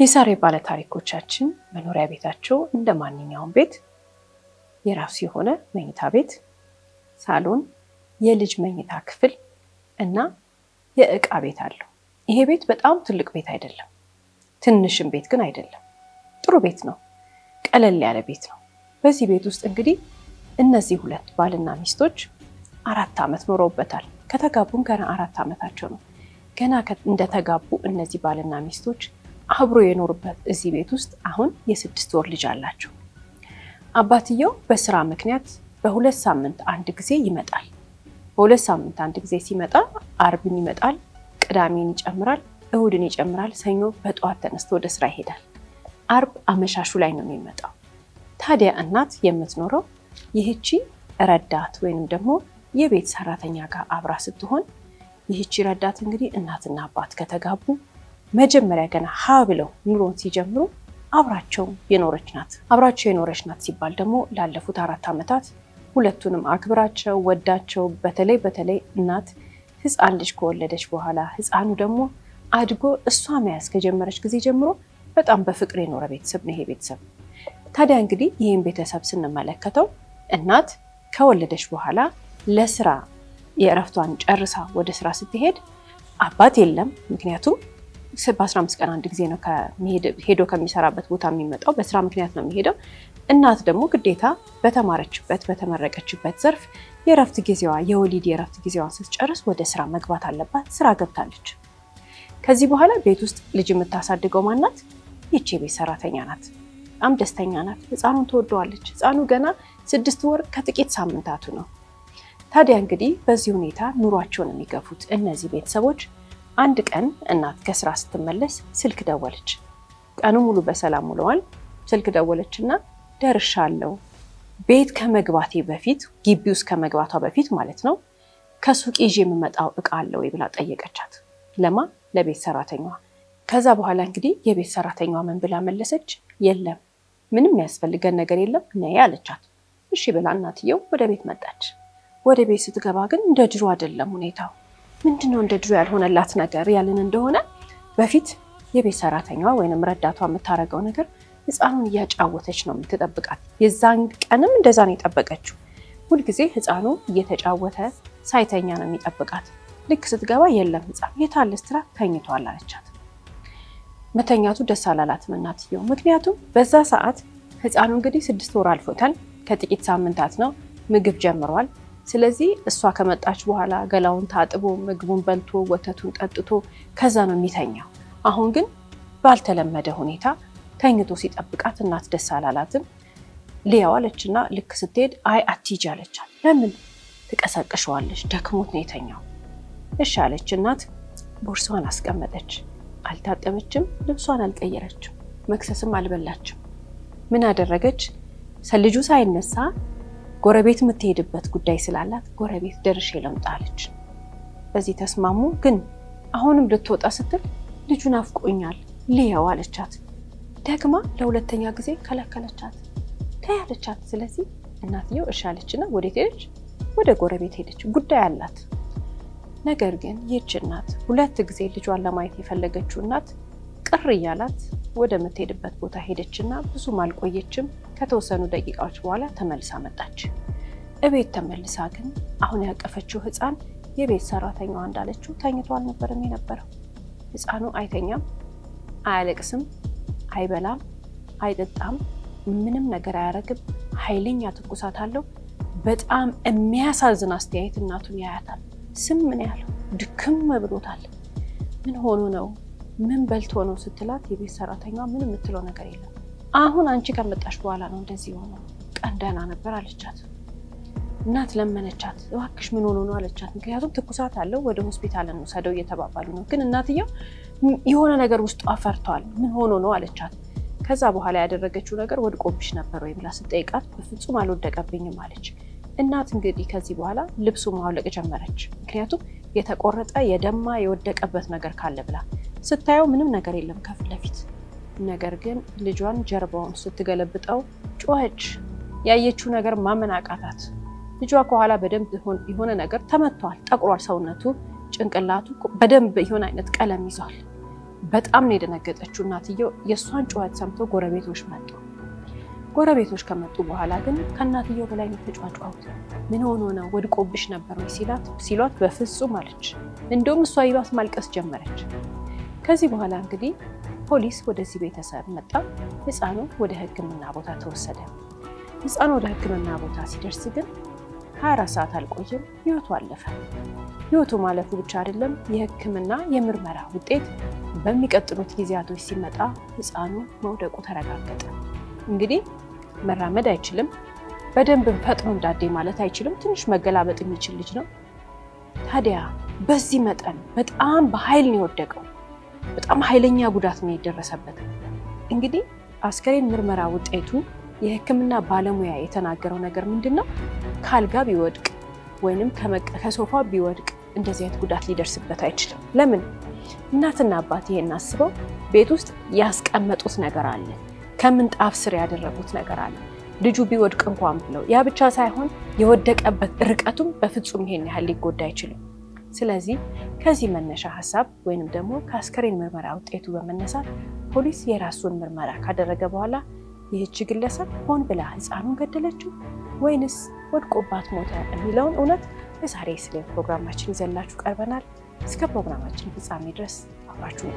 የዛሬ ባለ ታሪኮቻችን መኖሪያ ቤታቸው እንደ ማንኛውም ቤት የራሱ የሆነ መኝታ ቤት፣ ሳሎን፣ የልጅ መኝታ ክፍል እና የእቃ ቤት አለው። ይሄ ቤት በጣም ትልቅ ቤት አይደለም፣ ትንሽም ቤት ግን አይደለም። ጥሩ ቤት ነው፣ ቀለል ያለ ቤት ነው። በዚህ ቤት ውስጥ እንግዲህ እነዚህ ሁለት ባልና ሚስቶች 4 ዓመት ኖረውበታል። ከተጋቡም ገና 4 ዓመታቸው ነው። ገና እንደተጋቡ እነዚህ ባልና ሚስቶች አብሮ የኖሩበት እዚህ ቤት ውስጥ አሁን የ6 ወር ልጅ አላቸው። አባትየው በስራ ምክንያት በ2 ሳምንት አንድ ጊዜ ይመጣል። በ2 ሳምንት አንድ ጊዜ ሲመጣ አርብን ይመጣል፣ ቅዳሜን ይጨምራል፣ እሁድን ይጨምራል፣ ሰኞ በጠዋት ተነስቶ ወደ ስራ ይሄዳል። አርብ አመሻሹ ላይ ነው የሚመጣው። ታዲያ እናት የምትኖረው ይህቺ ረዳት ወይንም ደግሞ የቤት ሰራተኛ ጋር አብራ ስትሆን፣ ይህቺ ረዳት እንግዲህ እናትና አባት ከተጋቡ መጀመሪያ ገና ሀ ብለው ኑሮን ሲጀምሩ አብራቸው የኖረች ናት። አብራቸው የኖረች ናት ሲባል ደግሞ ላለፉት 4 ዓመታት ሁለቱንም አክብራቸው ወዳቸው፣ በተለይ እናት ህፃን ልጅ ከወለደች በኋላ ህፃኑ ደግሞ አድጎ እሷ መያዝ ከጀመረች ጊዜ ጀምሮ በጣም በፍቅር የኖረ ቤተሰብ ነው ይሄ ቤተሰብ። ታዲያ እንግዲህ ይህን ቤተሰብ ስንመለከተው እናት ከወለደች በኋላ ለስራ የእረፍቷን ጨርሳ ወደ ስራ ስትሄድ አባት የለም። ምክንያቱም በ15 ቀን አንድ ጊዜ ነው ሄዶ ከሚሰራበት ቦታ የሚመጣው፣ በስራ ምክንያት ነው የሚሄደው። እናት ደግሞ ግዴታ በተማረችበት በተመረቀችበት ዘርፍ የእረፍት ጊዜዋ የወሊድ የእረፍት ጊዜዋን ስትጨርስ ወደ ስራ መግባት አለባት። ስራ ገብታለች። ከዚህ በኋላ ቤት ውስጥ ልጅ የምታሳድገው ማናት? ይቺ የቤት ሰራተኛ ናት። በጣም ደስተኛ ናት። ህፃኑን ትወደዋለች። ህፃኑ ገና 6 ወር ከጥቂት ሳምንታቱ ነው። ታዲያ እንግዲህ በዚህ ሁኔታ ኑሯቸውን የሚገፉት እነዚህ ቤተሰቦች አንድ ቀን እናት ከስራ ስትመለስ ስልክ ደወለች። ቀኑ ሙሉ በሰላም ውለዋል። ስልክ ደወለችና ደርሻለሁ፣ ቤት ከመግባቴ በፊት ግቢ ውስጥ ከመግባቷ በፊት ማለት ነው፣ ከሱቅ ይዤ የምመጣው እቃ አለ ወይ ብላ ጠየቀቻት። ለማ? ለቤት ሰራተኛዋ። ከዛ በኋላ እንግዲህ የቤት ሰራተኛዋ ምን ብላ መለሰች? የለም፣ ምንም ያስፈልገን ነገር የለም ነይ አለቻት። እሺ ብላ እናትየው ወደ ቤት መጣች። ወደ ቤት ስትገባ ግን እንደ ድሮ አይደለም ሁኔታው። ምንድነው እንደ ድሮ ያልሆነላት ነገር ያልን እንደሆነ በፊት የቤት ሰራተኛዋ ወይንም ረዳቷ የምታረገው ነገር ህፃኑን እያጫወተች ነው የምትጠብቃት። የዛን ቀንም እንደዛ ነው የጠበቀችው። ሁልጊዜ ህፃኑ እየተጫወተ ሳይተኛ ነው የሚጠብቃት። ልክ ስትገባ የለም ህፃኑ የታለ ስትላት ተኝቷል አለቻት። መተኛቱ ደስ አላላትም እናትየው። ምክንያቱም በዛ ሰዓት ህፃኑ እንግዲህ 6 ወር አልፎታል፣ ከጥቂት ሳምንታት ነው፣ ምግብ ጀምሯል። ስለዚህ እሷ ከመጣች በኋላ ገላውን ታጥቦ ምግቡን በልቶ ወተቱን ጠጥቶ ከዛ ነው የሚተኛው። አሁን ግን ባልተለመደ ሁኔታ ተኝቶ ሲጠብቃት እናት ደስ አላላትም። ሊያው አለችና ልክ ስትሄድ አይ አትሂጂ አለቻት። ለምን? ትቀሰቅሸዋለች፣ ደክሞት ነው የተኛው። እሺ አለች እናት። ቦርሳዋን አስቀመጠች። አልታጠበችም፣ ልብሷን አልቀየረችም፣ መክሰስም አልበላችም። ምን አደረገች? ልጁ ሳይነሳ ጎረቤት የምትሄድበት ጉዳይ ስላላት ጎረቤት ደርሼ ልምጣ አለች። በዚህ ተስማሙ። ግን አሁንም ልትወጣ ስትል ልጁን አፍቆኛል ልየው አለቻት። ደግማ ለሁለተኛ ጊዜ ከለከለቻት። ተይ አለቻት። ስለዚህ እናትየው እሺ አለችና ወዴት ሄደች? ወደ ጎረቤት ሄደች። ጉዳይ አላት። ነገር ግን ይህች እናት 2 ጊዜ ልጇን ለማየት የፈለገችው እናት ቅር እያላት ወደ ምትሄድበት ቦታ ሄደችና ብዙም አልቆየችም። ከተወሰኑ ደቂቃዎች በኋላ ተመልሳ መጣች። እቤት ተመልሳ ግን አሁን ያቀፈችው ህፃን የቤት ሰራተኛዋ እንዳለችው ተኝቶ አልነበረም የነበረው። ህፃኑ አይተኛም፣ አያለቅስም፣ አይበላም፣ አይጠጣም፣ ምንም ነገር አያረግም። ኃይለኛ ትኩሳት አለው። በጣም የሚያሳዝን አስተያየት እናቱን ያያታል። ምን ያለው ድክም ብሎታል። ምን ሆኖ ነው? ምን በልቶ ነው ስትላት የቤት ሰራተኛዋ ምን የምትለው ነገር የለም። አሁን አንቺ ከመጣሽ በኋላ ነው እንደዚህ ሆኖ፣ ቀን ደህና ነበር አለቻት። እናት ለመነቻት፣ እባክሽ ምን ሆኖ ነው አለቻት። ምክንያቱም ትኩሳት አለው፣ ወደ ሆስፒታል እንውሰደው እየተባባሉ ነው። ግን እናትየው የሆነ ነገር ውስጡ አፈርቷል። ምን ሆኖ ነው አለቻት። ከዛ በኋላ ያደረገችው ነገር ወድቆብሽ ነበር ወይ ብላ ስትጠይቃት በፍጹም አልወደቀብኝም አለች። እናት እንግዲህ ከዚህ በኋላ ልብሱ ማውለቅ ጀመረች። ምክንያቱም የተቆረጠ የደማ የወደቀበት ነገር ካለ ብላ ስታየው ምንም ነገር የለም ከፊት ለፊት። ነገር ግን ልጇን ጀርባውን ስትገለብጠው ጮኸች። ያየችው ነገር ማመን አቃታት። ልጇ ከኋላ በደንብ የሆነ ነገር ተመቷል፣ ጠቁሯል። ሰውነቱ ጭንቅላቱ በደንብ የሆነ አይነት ቀለም ይዟል። በጣም ነው የደነገጠችው እናትየው። የእሷን ጩኸት ሰምቶ ጎረቤቶች መጡ። ጎረቤቶች ከመጡ በኋላ ግን ከእናትየው በላይ ነው የተጫጫሁት። ምን ሆኖ ነው ወድቆብሽ ነበር ወይ ሲሏት በፍጹም አለች። እንደውም እሷ ይባስ ማልቀስ ጀመረች። ከዚህ በኋላ እንግዲህ ፖሊስ ወደዚህ ቤተሰብ መጣ። ህፃኑ ወደ ሕክምና ቦታ ተወሰደ። ህፃኑ ወደ ሕክምና ቦታ ሲደርስ ግን 24 ሰዓት አልቆየም፣ ህይወቱ አለፈ። ህይወቱ ማለፉ ብቻ አይደለም፣ የሕክምና የምርመራ ውጤት በሚቀጥሉት ጊዜያቶች ሲመጣ ህፃኑ መውደቁ ተረጋገጠ። እንግዲህ መራመድ አይችልም፣ በደንብ ፈጥኖ እንዳዴ ማለት አይችልም፣ ትንሽ መገላበጥ የሚችል ልጅ ነው። ታዲያ በዚህ መጠን በጣም በኃይል ነው የወደቀው። በጣም ኃይለኛ ጉዳት ነው የደረሰበት። እንግዲህ አስከሬን ምርመራ ውጤቱ የህክምና ባለሙያ የተናገረው ነገር ምንድነው? ካልጋ ቢወድቅ ወይንም ከሶፋ ቢወድቅ እንደዚህ አይነት ጉዳት ሊደርስበት አይችልም። ለምን? እናትና አባት ይሄን አስበው ቤት ውስጥ ያስቀመጡት ነገር አለ፣ ከምንጣፍ ስር ያደረጉት ነገር አለ። ልጁ ቢወድቅ እንኳን ብለው ያ ብቻ ሳይሆን የወደቀበት ርቀቱም በፍጹም ይሄን ያህል ሊጎዳ አይችልም። ስለዚህ ከዚህ መነሻ ሀሳብ ወይንም ደግሞ ከአስከሬን ምርመራ ውጤቱ በመነሳት ፖሊስ የራሱን ምርመራ ካደረገ በኋላ ይህች ግለሰብ ሆን ብላ ህፃኑን ገደለችው ወይንስ ወድቆባት ሞተ የሚለውን እውነት በዛሬ የስሌት ፕሮግራማችን ይዘላችሁ ቀርበናል። እስከ ፕሮግራማችን ፍጻሜ ድረስ አብራችሁ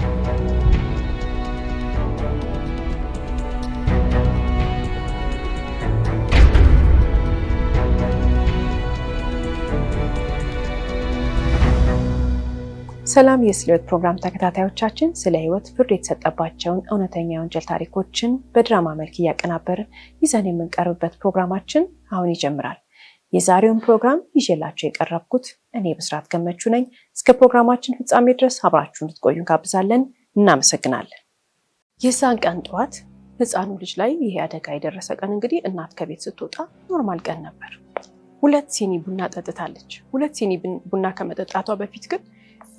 ሰላም የስሌት ፕሮግራም ተከታታዮቻችን፣ ስለ ህይወት ፍርድ የተሰጠባቸውን እውነተኛ የወንጀል ታሪኮችን በድራማ መልክ እያቀናበርን ይዘን የምንቀርብበት ፕሮግራማችን አሁን ይጀምራል። የዛሬውን ፕሮግራም ይዤላችሁ የቀረብኩት እኔ ብስራት ገመቹ ነኝ። እስከ ፕሮግራማችን ፍጻሜ ድረስ አብራችሁ እንድትቆዩ እንጋብዛለን። እናመሰግናለን። የዛን ቀን ጠዋት ህፃኑ ልጅ ላይ ይሄ አደጋ የደረሰ ቀን እንግዲህ እናት ከቤት ስትወጣ ኖርማል ቀን ነበር። 2 ሲኒ ቡና ጠጥታለች። 2 ሲኒ ቡና ከመጠጣቷ በፊት ግን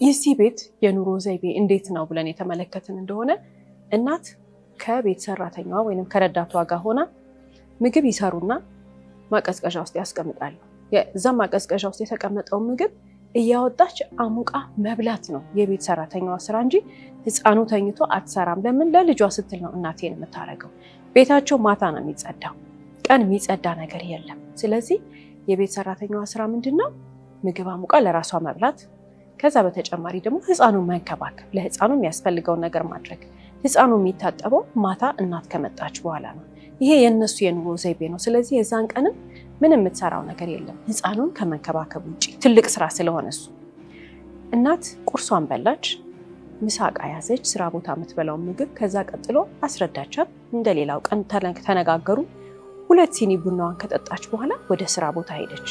የዚህ ቤት የኑሮ ዘይቤ እንዴት ነው ብለን የተመለከትን እንደሆነ እናት ከቤት ሰራተኛዋ ወይንም ከረዳቷ ጋር ሆና ምግብ ይሰሩና ማቀዝቀዣ ውስጥ ያስቀምጣሉ። የዛ ማቀዝቀዣ ውስጥ የተቀመጠው ምግብ እያወጣች አሙቃ መብላት ነው የቤት ሰራተኛዋ ስራ እንጂ ህፃኑ ተኝቶ አትሰራም። ለምን? ለልጇ ስትል ነው እናቴን የምታረገው። ቤታቸው ማታ ነው የሚጸዳው፣ ቀን የሚጸዳ ነገር የለም። ስለዚህ የቤት ሰራተኛዋ ስራ ምንድነው? ምግብ አሙቃ ለራሷ መብላት፣ ከዛ በተጨማሪ ደግሞ ህፃኑን መንከባከብ፣ ለህፃኑ የሚያስፈልገውን ነገር ማድረግ። ህፃኑ የሚታጠበው ማታ እናት ከመጣች በኋላ ነው። ይሄ የነሱ የኑሮ ዘይቤ ነው። ስለዚህ የዛን ቀንም ምንም የምትሰራው ነገር የለም ህፃኑን ከመንከባከብ ውጪ፣ ትልቅ ስራ ስለሆነ እሱ። እናት ቁርሷን በላች፣ ምሳቃ ያዘች፣ ስራ ቦታ የምትበላው ምግብ። ከዛ ቀጥሎ አስረዳቻት፣ እንደሌላው ቀን ተነጋገሩ። 2 ሲኒ ቡናዋን ከጠጣች በኋላ ወደ ስራ ቦታ ሄደች።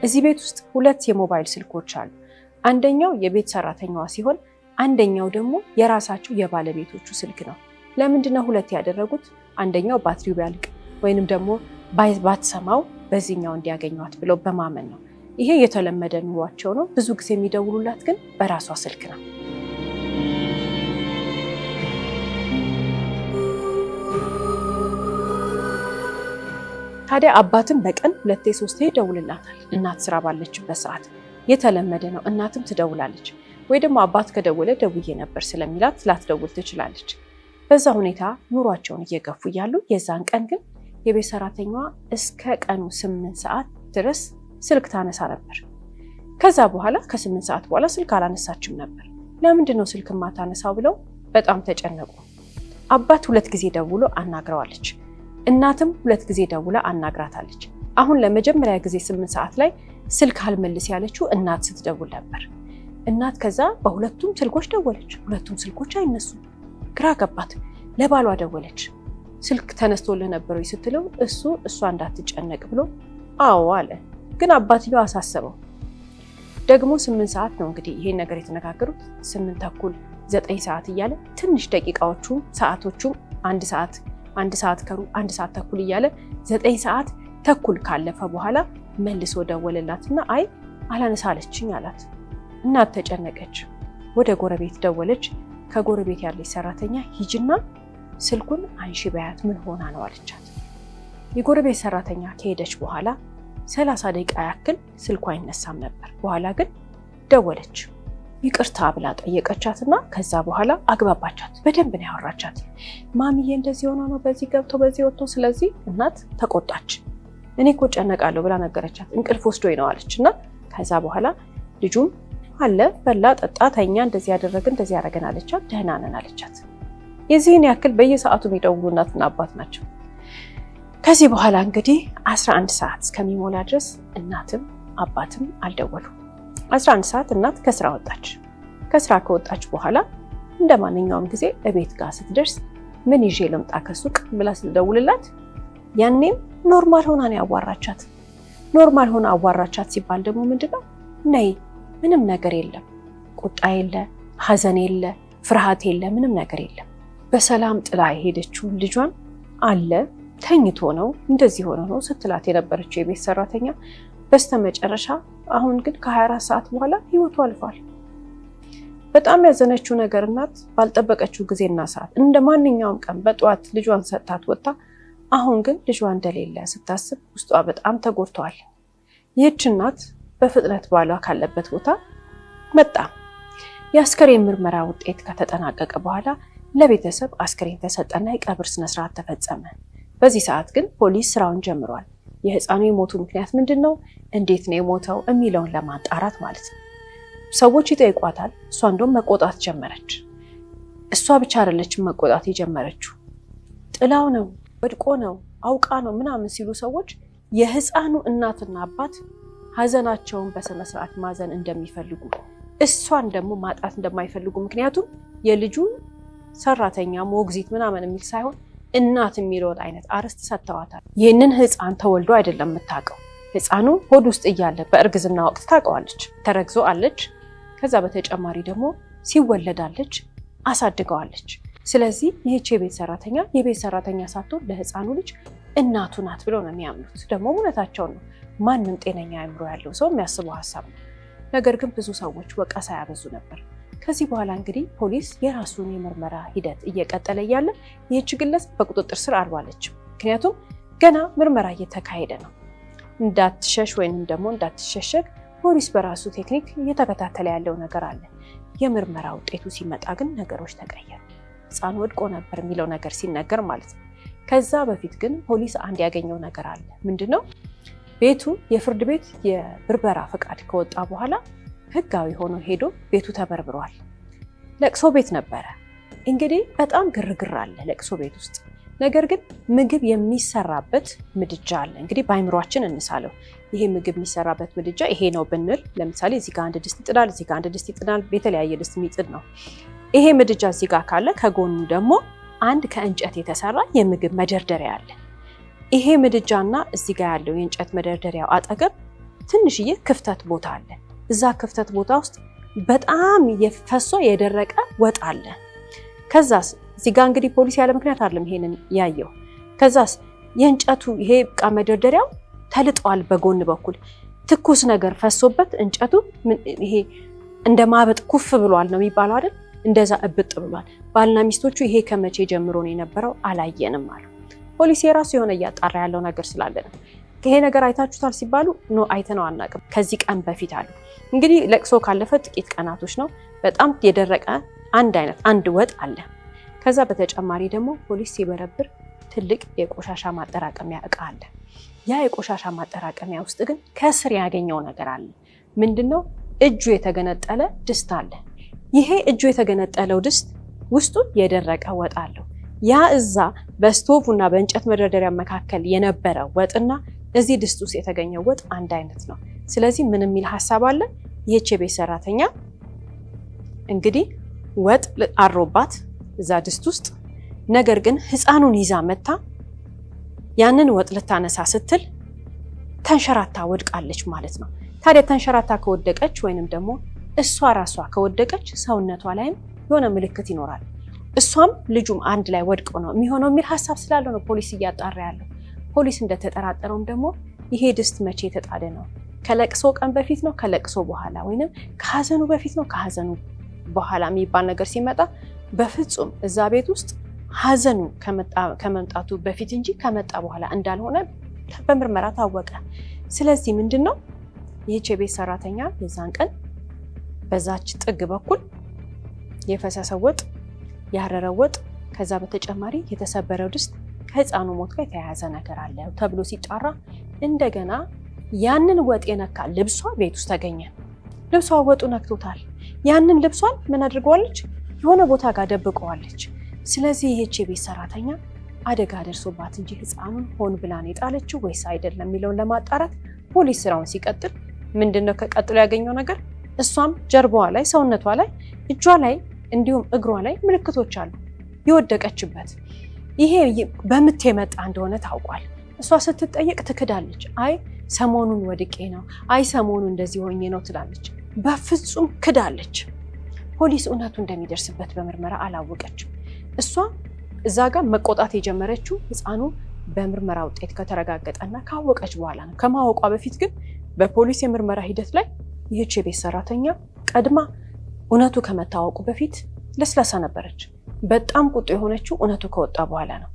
እዚህ ቤት ውስጥ 2 የሞባይል ስልኮች አሉ። አንደኛው የቤት ሰራተኛዋ ሲሆን አንደኛው ደግሞ የራሳቸው የባለቤቶቹ ስልክ ነው። ለምንድነው 2 ያደረጉት? አንደኛው ባትሪው ቢያልቅ ወይንም ደግሞ ባትሰማው በዚህኛው እንዲያገኟት ብለው በማመን ነው። ይሄ የተለመደ ኑሯቸው ነው። ብዙ ጊዜ የሚደውሉላት ግን በራሷ ስልክ ነው። ታዲያ አባትም በቀን 2-3 ይደውልላታል። እናት ስራ ባለችበት ሰዓት የተለመደ ነው። እናትም ትደውላለች፣ ወይ ደግሞ አባት ከደወለ ደውዬ ነበር ስለሚላት ላትደውል ትችላለች። በዛ ሁኔታ ኑሯቸውን እየገፉ እያሉ የዛን ቀን ግን የቤት ሰራተኛዋ እስከ ቀኑ 8 ሰዓት ድረስ ስልክ ታነሳ ነበር። ከዛ በኋላ ከ8 ሰዓት በኋላ ስልክ አላነሳችም ነበር። ለምንድን ነው ስልክ ማታነሳው ብለው በጣም ተጨነቁ። አባት 2 ጊዜ ደውሎ አናግረዋለች። እናትም 2 ጊዜ ደውላ አናግራታለች። አሁን ለመጀመሪያ ጊዜ 8 ሰዓት ላይ ስልክ አልመልስ ያለችው እናት ስትደውል ነበር። እናት ከዛ በሁለቱም ስልኮች ደወለች። ሁለቱም ስልኮች አይነሱም። ግራ ገባት። ለባሏ ደወለች። ስልክ ተነስቶልህ ነበር ስትለው እሷ እንዳትጨነቅ ብሎ አዎ አለ። ግን አባትየው አሳሰበው። ደግሞ 8 ሰዓት ነው እንግዲህ ይሄን ነገር የተነጋገሩት። 8 ተኩል 9 ሰዓት እያለ ትንሽ ደቂቃዎቹም ሰዓቶቹም 1 ሰዓት ከሩብ 1 ሰዓት ተኩል እያለ 9 ሰዓት ተኩል ካለፈ በኋላ መልሶ ደወለላትና አይ አላነሳለችኝ አላት። እናት ተጨነቀች። ወደ ጎረቤት ደወለች። ከጎረቤት ያለች ሰራተኛ ሂጅና ስልኩን አንሺ በያት ምን ሆና ነው አለቻት። የጎረቤት ሰራተኛ ከሄደች በኋላ 30 ደቂቃ ያክል ስልኳ አይነሳም ነበር። በኋላ ግን ደወለች። ይቅርታ ብላ ጠየቀቻትና ከዛ በኋላ አግባባቻት። በደንብ ነው ያወራቻት። ማሚዬ እንደዚህ ሆኖ ነው በዚህ ገብቶ በዚህ ወጥቶ። ስለዚህ እናት ተቆጣች። እኔ እኮ ጨነቃለሁ ብላ ነገረቻት። እንቅልፍ ወስዶኝ ነው አለችና ከዛ በኋላ ልጁም አለ በላ ጠጣ ተኛ እንደዚህ ያደረግን እንደዚህ ያደረገን አለቻት። ደህና ነን አለቻት። የዚህን ያክል በየሰዓቱ የሚደውሉ እናትና አባት ናቸው። ከዚህ በኋላ እንግዲህ 11 ሰዓት እስከሚሞላ ድረስ እናትም አባትም አልደወሉ። 11 ሰዓት እናት ከስራ ወጣች። ከስራ ከወጣች በኋላ እንደ ማንኛውም ጊዜ እቤት ጋር ስትደርስ ምን ይዤ ልምጣ ከሱቅ ብላ ስትደውልላት ያኔም ኖርማል ሆና ነው ያዋራቻት። ኖርማል ሆና አዋራቻት ሲባል ደግሞ ምንድነው ነይ ምንም ነገር የለም፣ ቁጣ የለ፣ ሐዘን የለ፣ ፍርሃት የለ፣ ምንም ነገር የለም። በሰላም ጥላ የሄደችውን ልጇን አለ ተኝቶ ነው እንደዚህ ሆኖ ነው ስትላት የነበረችው የቤት ሰራተኛ በስተመጨረሻ አሁን ግን ከ24 ሰዓት በኋላ ህይወቱ አልፏል። በጣም ያዘነችው ነገር እናት ባልጠበቀችው ጊዜና ሰዓት እንደ ማንኛውም ቀን በጠዋት ልጇን ሰጥታት ወጣ። አሁን ግን ልጇ እንደሌለ ስታስብ ውስጧ በጣም ተጎድቷል። ይህች እናት በፍጥነት ባሏ ካለበት ቦታ መጣ። የአስከሬን ምርመራ ውጤት ከተጠናቀቀ በኋላ ለቤተሰብ አስከሬን ተሰጠና የቀብር ስነስርዓት ተፈጸመ። በዚህ ሰዓት ግን ፖሊስ ስራውን ጀምሯል። የህፃኑ የሞቱ ምክንያት ምንድነው፣ እንዴት ነው የሞተው የሚለውን ለማጣራት ማለት ነው። ሰዎች ይጠይቋታል። እሷ እንደውም መቆጣት ጀመረች። እሷ ብቻ አይደለችም መቆጣት የጀመረችው። ጥላው ነው ወድቆ ነው አውቃ ነው ምናምን ሲሉ ሰዎች የህፃኑ እናትና አባት ሀዘናቸውን በስነ ስርዓት ማዘን እንደሚፈልጉ እሷን ደግሞ ማጣት እንደማይፈልጉ፣ ምክንያቱም የልጁ ሰራተኛ ሞግዚት ምናምን የሚል ሳይሆን እናት የሚለውን አይነት አርዕስት ሰጥተዋታል። ይህንን ህፃን ተወልዶ አይደለም የምታውቀው። ህፃኑ ሆድ ውስጥ እያለ በእርግዝና ወቅት ታውቀዋለች። ተረግዞ አለች። ከዛ በተጨማሪ ደግሞ ሲወለዳለች፣ አሳድገዋለች። ስለዚህ ይህች የቤት ሰራተኛ ሳትሆን ለህፃኑ ልጅ እናቱ ናት ብለው ነው የሚያምኑት። ደግሞ እውነታቸው ነው። ማንም ጤነኛ አእምሮ ያለው ሰው የሚያስበው ሀሳብ ነው። ነገር ግን ብዙ ሰዎች ወቀሳ ያበዙ ነበር። ከዚህ በኋላ እንግዲህ ፖሊስ የራሱን የምርመራ ሂደት እየቀጠለ እያለ ይህች ግለሰብ በቁጥጥር ስር አልዋለችም። ምክንያቱም ገና ምርመራ እየተካሄደ ነው። እንዳትሸሽ ወይንም ደግሞ እንዳትሸሸግ ፖሊስ በራሱ ቴክኒክ እየተከታተለ ያለው ነገር አለ። የምርመራ ውጤቱ ሲመጣ ግን ነገሮች ተቀየሩ። ህፃን ወድቆ ነበር የሚለው ነገር ሲነገር ማለት ነው። ከዛ በፊት ግን ፖሊስ አንድ ያገኘው ነገር አለ። ምንድነው? ቤቱ የፍርድ ቤት የብርበራ ፈቃድ ከወጣ በኋላ ህጋዊ ሆኖ ሄዶ ቤቱ ተበርብሯል። ለቅሶ ቤት ነበረ። እንግዲህ በጣም ግርግር አለ ለቅሶ ቤት ውስጥ። ነገር ግን ምግብ የሚሰራበት ምድጃ አለ። እንግዲህ በአይምሯችን እንሳለው። ይሄ ምግብ የሚሰራበት ምድጃ ይሄ ነው ብንል፣ ለምሳሌ እዚህ ጋር አንድ ድስት ይጥዳል፣ እዚህ ጋር አንድ ድስት ይጥዳል፣ የተለያየ ድስት የሚጥድ ነው። ይሄ ምድጃ እዚህ ጋር ካለ ከጎኑ ደግሞ አንድ ከእንጨት የተሰራ የምግብ መደርደሪያ አለ። ይሄ ምድጃና እዚህ ጋር ያለው የእንጨት መደርደሪያው አጠገብ ትንሽዬ ክፍተት ቦታ አለ። እዛ ክፍተት ቦታ ውስጥ በጣም የፈሶ የደረቀ ወጥ አለ። ከዛስ እዚህ ጋር እንግዲህ ፖሊስ ያለ ምክንያት አይደለም ይሄንን ያየው። ከዛስ የእንጨቱ ይሄ ዕቃ መደርደሪያው ተልጧል። በጎን በኩል ትኩስ ነገር ፈሶበት እንጨቱ ይሄ እንደ ማበጥ ኩፍ ብሏል ነው የሚባለው አይደል? እንደዛ እብጥ ብሏል። ባልና ሚስቶቹ ይሄ ከመቼ ጀምሮ ነው የነበረው አላየንም አሉ። ፖሊስ የራሱ የሆነ እያጣራ ያለው ነገር ስላለ ነው። ይሄ ነገር አይታችሁታል ሲባሉ ኖ አይተነው አናውቅም ከዚህ ቀን በፊት አሉ። እንግዲህ ለቅሶ ካለፈ ጥቂት ቀናቶች ነው። በጣም የደረቀ አንድ ወጥ አለ። ከዛ በተጨማሪ ደግሞ ፖሊስ ሲበረብር ትልቅ የቆሻሻ ማጠራቀሚያ እቃ አለ። ያ የቆሻሻ ማጠራቀሚያ ውስጥ ግን ከስር ያገኘው ነገር አለ። ምንድነው? እጁ የተገነጠለ ድስት አለ። ይሄ እጁ የተገነጠለው ድስት ውስጡ የደረቀ ወጥ አለው። ያ እዛ በስቶቭና በእንጨት መደርደሪያ መካከል የነበረ ወጥና እዚህ ድስት ውስጥ የተገኘው ወጥ አንድ አይነት ነው። ስለዚህ ምን የሚል ሐሳብ አለ? ይህች የቤት ሰራተኛ እንግዲህ ወጥ አሮባት እዛ ድስት ውስጥ፣ ነገር ግን ህፃኑን ይዛ መታ ያንን ወጥ ልታነሳ ስትል ተንሸራታ ወድቃለች ማለት ነው። ታዲያ ተንሸራታ ከወደቀች ወይንም ደግሞ እሷ ራሷ ከወደቀች ሰውነቷ ላይም የሆነ ምልክት ይኖራል። እሷም ልጁም አንድ ላይ ወድቆ ነው የሚሆነው የሚል ሐሳብ ስላለው ነው ፖሊስ እያጣራ ያለው። ፖሊስ እንደተጠራጠረውም ደግሞ ይሄ ድስት መቼ የተጣደ ነው? ከለቅሶ ቀን በፊት ነው? ከለቅሶ በኋላ? ወይንም ከሀዘኑ በፊት ነው? ከሀዘኑ በኋላ የሚባል ነገር ሲመጣ በፍጹም እዛ ቤት ውስጥ ሀዘኑ ከመምጣቱ በፊት እንጂ ከመጣ በኋላ እንዳልሆነ በምርመራ ታወቀ። ስለዚህ ምንድነው ይህች የቤት ሰራተኛ የዛን ቀን በዛች ጥግ በኩል የፈሰሰ ወጥ፣ ያረረ ወጥ፣ ከዛ በተጨማሪ የተሰበረው ድስት ከህፃኑ ሞት ጋር የተያያዘ ነገር አለ ተብሎ ሲጣራ እንደገና ያንን ወጥ የነካ ልብሷ ቤት ውስጥ ተገኘ። ልብሷ ወጡ ነክቶታል። ያንን ልብሷን ምን አድርገዋለች? የሆነ ቦታ ጋር ደብቀዋለች። ስለዚህ ይህች የቤት ሰራተኛ አደጋ ደርሶባት እንጂ ህፃኑን ሆን ብላ ነው የጣለችው ወይስ አይደለም የሚለውን ለማጣራት ፖሊስ ስራውን ሲቀጥል ምንድነው ከቀጥሎ ያገኘው ነገር? እሷም ጀርባዋ ላይ፣ ሰውነቷ ላይ፣ እጇ ላይ እንዲሁም እግሯ ላይ ምልክቶች አሉ የወደቀችበት። ይሄ በምት የመጣ እንደሆነ ታውቋል። እሷ ስትጠየቅ ትክዳለች። አይ ሰሞኑን ወድቄ ነው፣ አይ ሰሞኑን እንደዚህ ሆኜ ነው ትላለች። በፍጹም ክዳለች። ፖሊስ እውነቱ እንደሚደርስበት በምርመራ አላወቀችም። እሷ እዛ ጋር መቆጣት የጀመረችው ህፃኑ በምርመራ ውጤት ከተረጋገጠና ካወቀች በኋላ ነው። ከማወቋ በፊት ግን በፖሊስ የምርመራ ሂደት ላይ ይህች የቤት ሰራተኛ ቀድማ እውነቱ ከመታወቁ በፊት ለስላሳ ነበረች። በጣም ቁጡ የሆነችው እውነቱ ከወጣ በኋላ ነው።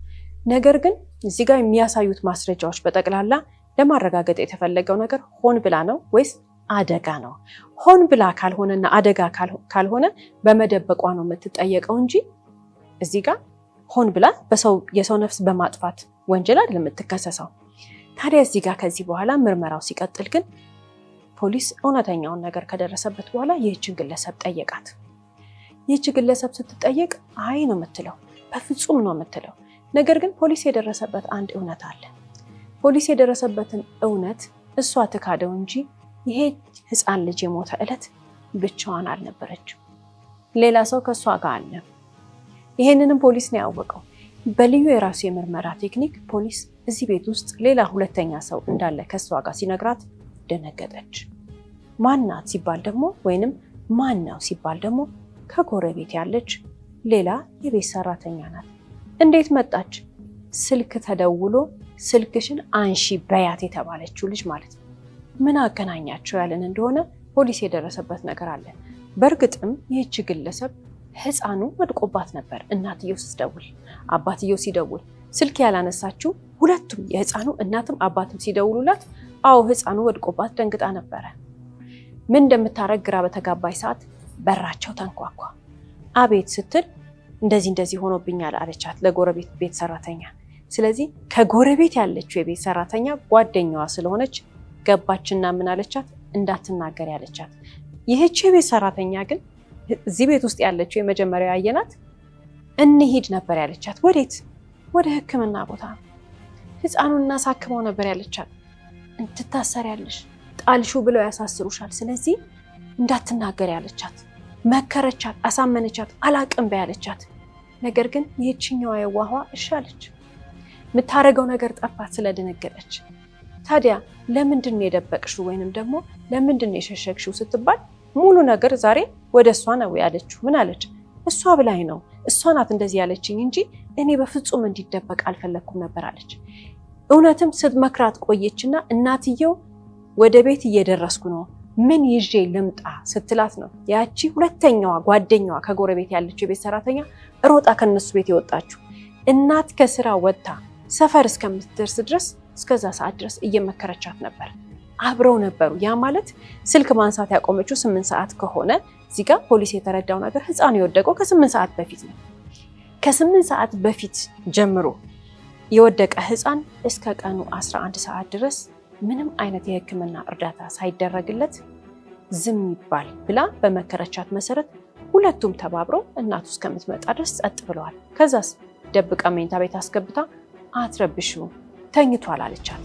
ነገር ግን እዚህ ጋር የሚያሳዩት ማስረጃዎች በጠቅላላ ለማረጋገጥ የተፈለገው ነገር ሆን ብላ ነው ወይስ አደጋ ነው? ሆን ብላ ካልሆነና አደጋ ካልሆነ በመደበቋ ነው የምትጠየቀው እንጂ እዚህ ጋር ሆን ብላ የሰው ነፍስ በማጥፋት ወንጀል አይደለም የምትከሰሰው። ታዲያ እዚህ ጋር ከዚህ በኋላ ምርመራው ሲቀጥል ግን ፖሊስ እውነተኛውን ነገር ከደረሰበት በኋላ ይህችን ግለሰብ ጠየቃት። ይህች ግለሰብ ስትጠየቅ አይ ነው የምትለው፣ በፍጹም ነው የምትለው። ነገር ግን ፖሊስ የደረሰበት አንድ እውነት አለ። ፖሊስ የደረሰበትን እውነት እሷ ትካደው እንጂ ይሄ ህፃን ልጅ የሞተ ዕለት ብቻዋን አልነበረችም። ሌላ ሰው ከእሷ ጋር አለ። ይሄንንም ፖሊስ ነው ያወቀው። በልዩ የራሱ የምርመራ ቴክኒክ ፖሊስ እዚህ ቤት ውስጥ ሌላ ሁለተኛ ሰው እንዳለ ከእሷ ጋር ሲነግራት ደነገጠች። ማናት ሲባል ደግሞ ወይንም ማን ነው ሲባል ደግሞ ከጎረቤት ያለች ሌላ የቤት ሰራተኛ ናት። እንዴት መጣች? ስልክ ተደውሎ ስልክሽን አንሺ በያት የተባለችው ልጅ ማለት ነው። ምን አገናኛቸው ያለን እንደሆነ ፖሊስ የደረሰበት ነገር አለ። በእርግጥም ይህች ግለሰብ ህፃኑ ወድቆባት ነበር። እናትየው ስትደውል፣ አባትየው ሲደውል ስልክ ያላነሳችው ሁለቱም የህፃኑ እናትም አባትም ሲደውሉላት አዎ ህፃኑ ወድቆባት ደንግጣ ነበረ። ምን እንደምታረግ ግራ በተጋባይ ሰዓት በራቸው ተንኳኳ። አቤት ስትል እንደዚህ ሆኖብኛል አለቻት ለጎረቤት ቤት ሰራተኛ። ስለዚህ ከጎረቤት ያለችው የቤት ሰራተኛ ጓደኛዋ ስለሆነች ገባችና ምን አለቻት? እንዳትናገር ያለቻት። ይህች የቤት ሰራተኛ ግን እዚህ ቤት ውስጥ ያለችው የመጀመሪያው ያየናት እንሂድ ነበር ያለቻት። ወዴት? ወደ ህክምና ቦታ ህፃኑን እናሳክመው ነበር ያለቻት። እንትታሰሪያለሽ፣ ጣልሹ ብለው ያሳስሩሻል፣ ስለዚህ እንዳትናገር ያለቻት። መከረቻት፣ አሳመነቻት፣ አላቅም በያለቻት። ነገር ግን ይህችኛዋ የዋህዋ እሺ አለች። የምታደርገው ነገር ጠፋት ስለደነገጠች። ታዲያ ለምንድን ነው የደበቅሽው ወይንም ደግሞ ለምንድን ነው የሸሸግሽው ስትባል ሙሉ ነገር ዛሬ ወደ እሷ ነው ያለችው። ምን አለች? እሷ ብላኝ ነው፣ እሷ ናት እንደዚህ ያለችኝ እንጂ እኔ በፍጹም እንዲደበቅ አልፈለኩም ነበር አለች። እውነትም ስትመክራት ቆየችና እናትየው ወደ ቤት እየደረስኩ ነው ምን ይዤ ልምጣ ስትላት ነው ያቺ ሁለተኛዋ ጓደኛዋ ከጎረቤት ያለችው የቤት ሰራተኛ ሮጣ ከነሱ ቤት የወጣችው። እናት ከስራ ወጥታ ሰፈር እስከምትደርስ ድረስ እስከዛ ሰዓት ድረስ እየመከረቻት ነበር። አብረው ነበሩ። ያ ማለት ስልክ ማንሳት ያቆመችው 8 ሰዓት ከሆነ እዚህ ጋር ፖሊስ የተረዳው ነገር ህፃኑ የወደቀው ከ8 ሰዓት በፊት ነው። ከ8 ሰዓት በፊት ጀምሮ የወደቀ ህፃን እስከ ቀኑ 11 ሰዓት ድረስ ምንም አይነት የህክምና እርዳታ ሳይደረግለት ዝም ይባል ብላ በመከረቻት መሰረት ሁለቱም ተባብረው እናቱ እስከምትመጣ ድረስ ጸጥ ብለዋል። ከዛስ ደብቃ መኝታ ቤት አስገብታ አትረብሽው ተኝቷል አለቻት።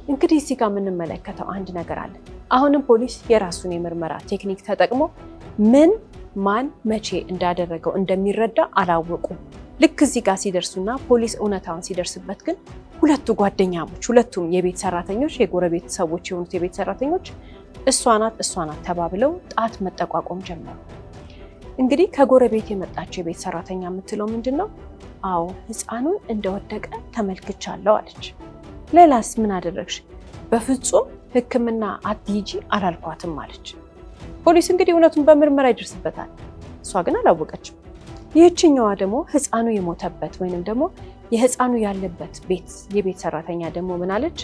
እንግዲህ እዚህ ጋር የምንመለከተው አንድ ነገር አለ። አሁንም ፖሊስ የራሱን የምርመራ ቴክኒክ ተጠቅሞ ምን ማን መቼ እንዳደረገው እንደሚረዳ አላወቁም። ልክ እዚህ ጋር ሲደርሱና ፖሊስ እውነታውን ሲደርስበት ግን ሁለቱ ጓደኛሞች ሁለቱም የቤት ሰራተኞች የጎረቤት ሰዎች የሆኑት የቤት ሰራተኞች እሷ ናት ተባብለው ጣት መጠቋቆም ጀመሩ። እንግዲህ ከጎረቤት የመጣችው የቤት ሰራተኛ የምትለው ምንድነው? አዎ ህፃኑን እንደወደቀ ተመልክቻለሁ አለች። ሌላስ ምን አደረግሽ? በፍጹም ሕክምና አትሂጂ አላልኳትም አለች። ፖሊስ እንግዲህ እውነቱን በምርመራ ይደርስበታል። እሷ ግን አላወቀችም። ይህችኛዋ ደግሞ ህፃኑ የሞተበት ወይንም ደግሞ የህፃኑ ያለበት ቤት የቤት ሰራተኛ ደግሞ ምን አለች?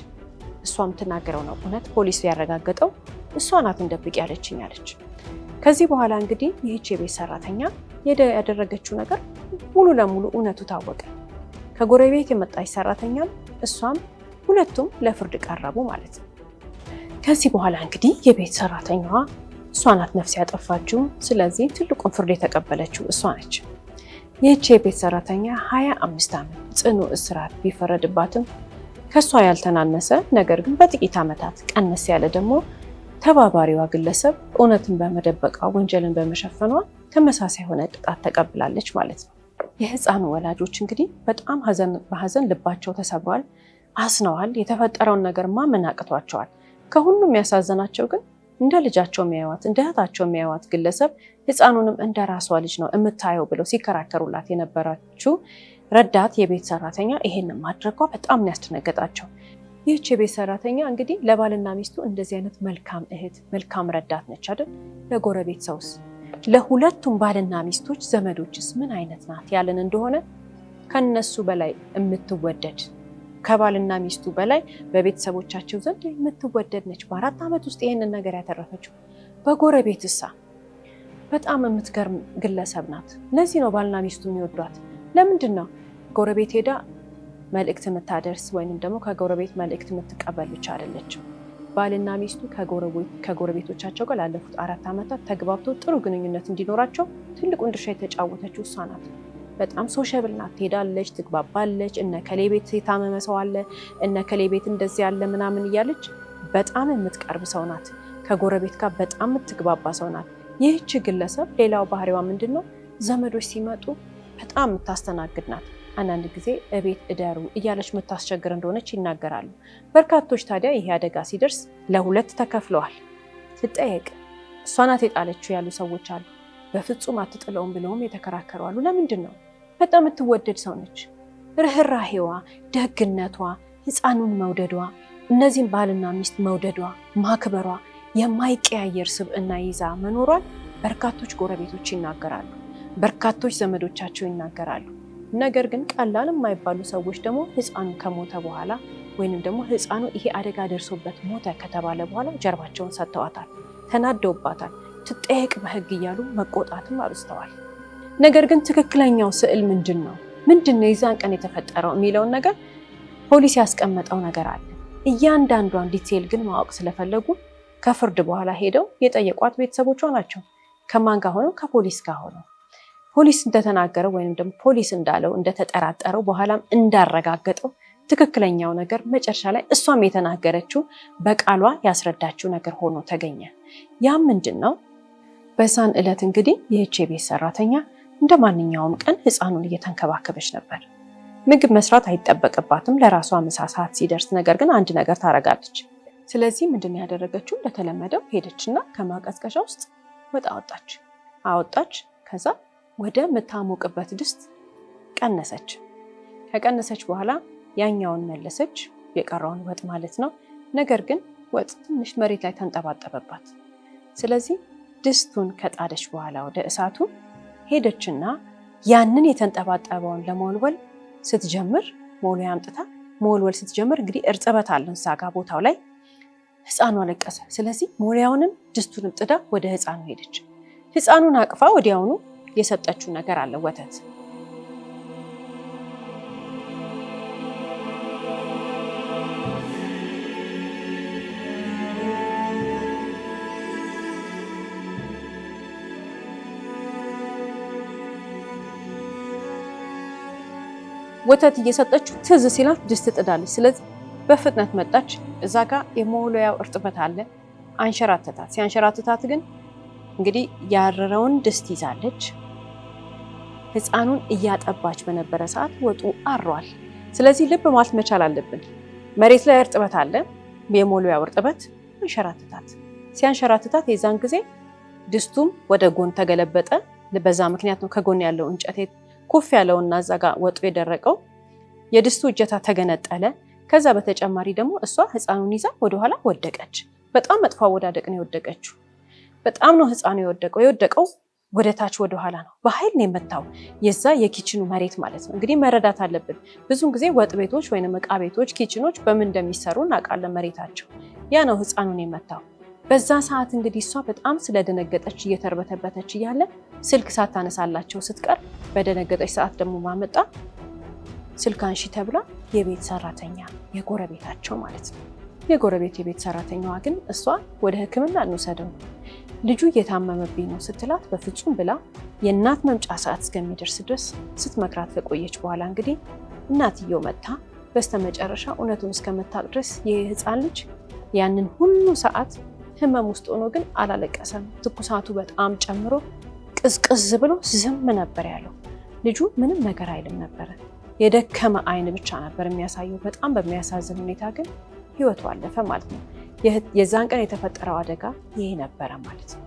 እሷ የምትናገረው ነው እውነት፣ ፖሊስ ያረጋገጠው እሷ ናት እንደብቅ ያለችኝ አለች። ከዚህ በኋላ እንግዲህ ይህች የቤት ሰራተኛ ያደረገችው ነገር ሙሉ ለሙሉ እውነቱ ታወቀ። ከጎረቤት የመጣች ሰራተኛም እሷም ሁለቱም ለፍርድ ቀረቡ ማለት ነው። ከዚህ በኋላ እንግዲህ የቤት ሰራተኛዋ እሷ ናት ነፍስ ያጠፋችው። ስለዚህ ትልቁን ፍርድ የተቀበለችው እሷ ነች። ይህች የቤት ሰራተኛ 25 ዓመት ጽኑ እስራት ቢፈረድባትም ከሷ ያልተናነሰ ነገር ግን በጥቂት ዓመታት ቀነስ ያለ ደግሞ ተባባሪዋ ግለሰብ እውነትን በመደበቋ ወንጀልን በመሸፈኗ ተመሳሳይ የሆነ ቅጣት ተቀብላለች ማለት ነው። የህፃኑ ወላጆች እንግዲህ በጣም በሀዘን ልባቸው ተሰብሯል፣ አዝነዋል። የተፈጠረውን ነገር ማመን አቅቷቸዋል። ከሁሉም ያሳዘናቸው ግን እንደ ልጃቸው የሚያዩዋት እንደ እህታቸው የሚያዩዋት ግለሰብ ህፃኑንም እንደ ራሷ ልጅ ነው የምታየው ብለው ሲከራከሩላት የነበረችው ረዳት የቤት ሰራተኛ ይሄንን ማድረጓ በጣም ያስደነገጣቸው። ይህች የቤት ሰራተኛ እንግዲህ ለባልና ሚስቱ እንደዚህ አይነት መልካም እህት መልካም ረዳት ነች አይደል? ለጎረቤት ሰውስ፣ ለሁለቱም ባልና ሚስቶች ዘመዶችስ ምን አይነት ናት ያለን እንደሆነ ከነሱ በላይ የምትወደድ ከባልና ሚስቱ በላይ በቤተሰቦቻቸው ዘንድ የምትወደድ ነች። በ4 ዓመት ውስጥ ይህንን ነገር ያተረፈችው በጎረቤትሳ በጣም የምትገርም ግለሰብ ናት። ለዚህ ነው ባልና ሚስቱ የሚወዷት። ለምንድን ነው ጎረቤት ሄዳ መልእክት የምታደርስ ወይንም ደግሞ ከጎረቤት መልእክት የምትቀበል ብቻ አይደለችም። ባልና ሚስቱ ከጎረቤቶቻቸው ጋር ላለፉት 4 ዓመታት ተግባብተው ጥሩ ግንኙነት እንዲኖራቸው ትልቁን ድርሻ የተጫወተችው እሷ ናት። በጣም ሶሻብል ናት። ትሄዳለች፣ ትግባባለች። እነ ከሌ ቤት የታመመ ሰው አለ፣ እነ ከሌ ቤት እንደዚህ ያለ ምናምን እያለች በጣም የምትቀርብ ሰው ናት። ከጎረቤት ጋር በጣም የምትግባባ ሰው ናት። ይህች ግለሰብ ሌላው ባህሪዋ ምንድን ነው? ዘመዶች ሲመጡ በጣም የምታስተናግድ ናት። አንዳንድ ጊዜ እቤት እደሩ እያለች የምታስቸግር እንደሆነች ይናገራሉ። በርካቶች ታዲያ ይሄ አደጋ ሲደርስ ለሁለት ተከፍለዋል። ትጠየቅ እሷ ናት የጣለችው ያሉ ሰዎች አሉ። በፍጹም አትጥለውም ብለውም የተከራከሩ አሉ። ለምንድን ነው? በጣም የምትወደድ ሰው ነች። ርህራሄዋ፣ ደግነቷ፣ ህፃኑን መውደዷ፣ እነዚህም ባልና ሚስት መውደዷ፣ ማክበሯ፣ የማይቀያየር ስብዕና ይዛ መኖሯን በርካቶች ጎረቤቶች ይናገራሉ። በርካቶች ዘመዶቻቸው ይናገራሉ። ነገር ግን ቀላል የማይባሉ ሰዎች ደግሞ ህፃኑ ከሞተ በኋላ ወይንም ደግሞ ህፃኑ ይሄ አደጋ ደርሶበት ሞተ ከተባለ በኋላ ጀርባቸውን ሰጥተዋታል፣ ተናደውባታል። ትጠየቅ በህግ እያሉ መቆጣትም አብዝተዋል። ነገር ግን ትክክለኛው ስዕል ምንድን ነው የዛን ቀን የተፈጠረው የሚለውን ነገር ፖሊስ ያስቀመጠው ነገር አለ። እያንዳንዷን ዲቴል ግን ማወቅ ስለፈለጉ ከፍርድ በኋላ ሄደው የጠየቋት ቤተሰቦቿ ናቸው። ከማን ጋር ሆነው? ከፖሊስ ጋር ሆነው ፖሊስ እንደተናገረው ወይም ደግሞ ፖሊስ እንዳለው እንደተጠራጠረው በኋላም እንዳረጋገጠው ትክክለኛው ነገር መጨረሻ ላይ እሷም የተናገረችው በቃሏ ያስረዳችው ነገር ሆኖ ተገኘ። ያም ምንድን ነው? በዛን ዕለት እንግዲህ ይህች የቤት ሰራተኛ እንደ ማንኛውም ቀን ህፃኑን እየተንከባከበች ነበር። ምግብ መስራት አይጠበቅባትም ለራሷ ምሳ ሰዓት ሲደርስ። ነገር ግን አንድ ነገር ታረጋለች። ስለዚህ ምንድን ያደረገችው? እንደተለመደው ሄደችና ከማቀዝቀዣ ውስጥ ወጥ አወጣች። ከዛ ወደ ምታሞቅበት ድስት ቀነሰች። ከቀነሰች በኋላ ያኛውን መለሰች፣ የቀረውን ወጥ ማለት ነው። ነገር ግን ወጥ ትንሽ መሬት ላይ ተንጠባጠበባት። ስለዚህ ድስቱን ከጣደች በኋላ ወደ እሳቱ ሄደችና ያንን የተንጠባጠበውን ለመወልወል ስትጀምር ሞልወያ አምጥታ መወልወል ስትጀምር እንግዲህ እርጥበት አለው እዛ ጋ ቦታው ላይ። ህፃኑ አለቀሰ። ስለዚህ ሞልወያውንም ድስቱንም ጥዳ ወደ ህፃኑ ሄደች። ህፃኑን አቅፋ ወዲያውኑ የሰጠችው ነገር አለ፣ ወተት። ወተት እየሰጠችው ትዝ ሲላት ድስት ጥዳለች። ስለዚህ በፍጥነት መጣች። እዛ ጋር የመወልወያው እርጥበት አለ፣ አንሸራተታት። ሲያንሸራተታት ግን እንግዲህ ያረረውን ድስት ይዛለች። ህፃኑን እያጠባች በነበረ ሰዓት ወጡ አሯል። ስለዚህ ልብ ማለት መቻል አለብን። መሬት ላይ እርጥበት አለ፣ የመወልወያው እርጥበት አንሸራተታት። ሲያንሸራተታት የዛን ጊዜ ድስቱም ወደ ጎን ተገለበጠ። በዛ ምክንያት ነው ከጎን ያለው እንጨት ኩፍ ያለውና እዛ ጋር ወጡ የደረቀው። የድስቱ እጀታ ተገነጠለ። ከዛ በተጨማሪ ደግሞ እሷ ህፃኑን ይዛ ወደኋላ ወደቀች። በጣም መጥፎ አወዳደቅ ነው የወደቀችው። በጣም ነው ህፃኑ የወደቀው ወደ ታች ወደ ኋላ ነው። በኃይል ነው የመታው የዛ የኪችኑ መሬት ማለት ነው። እንግዲህ መረዳት አለብን። ብዙውን ጊዜ ወጥ ቤቶች ወይንም እቃ ቤቶች ኪችኖች በምን እንደሚሰሩ እናውቃለን። መሬታቸው ያ ነው ህፃኑን የመታው። በዛ ሰዓት እንግዲህ እሷ በጣም ስለደነገጠች እየተርበተበተች እያለ ስልክ ሳታነሳላቸው ስትቀር በደነገጠች ሰዓት ደግሞ ማመጣ ስልክ አንሺ ተብላ የቤት ሰራተኛ የጎረቤታቸው ማለት ነው የጎረቤት የቤት ሰራተኛዋ ግን እሷ ወደ ሕክምና እንውሰደው ልጁ እየታመመብኝ ነው ስትላት በፍጹም ብላ የእናት መምጫ ሰዓት እስከሚደርስ ድረስ ስትመክራት ከቆየች በኋላ እንግዲህ እናትየው መጥታ በስተመጨረሻ እውነቱን እስከመታቅ ድረስ የህፃን ልጅ ያንን ሁሉ ሰዓት ህመም ውስጥ ሆኖ ግን አላለቀሰም። ትኩሳቱ በጣም ጨምሮ ቅዝቅዝ ብሎ ዝም ነበር ያለው። ልጁ ምንም ነገር አይልም ነበረ። የደከመ አይን ብቻ ነበር የሚያሳየው። በጣም በሚያሳዝን ሁኔታ ግን ህይወቱ አለፈ ማለት ነው። የዛን ቀን የተፈጠረው አደጋ ይሄ ነበረ ማለት ነው።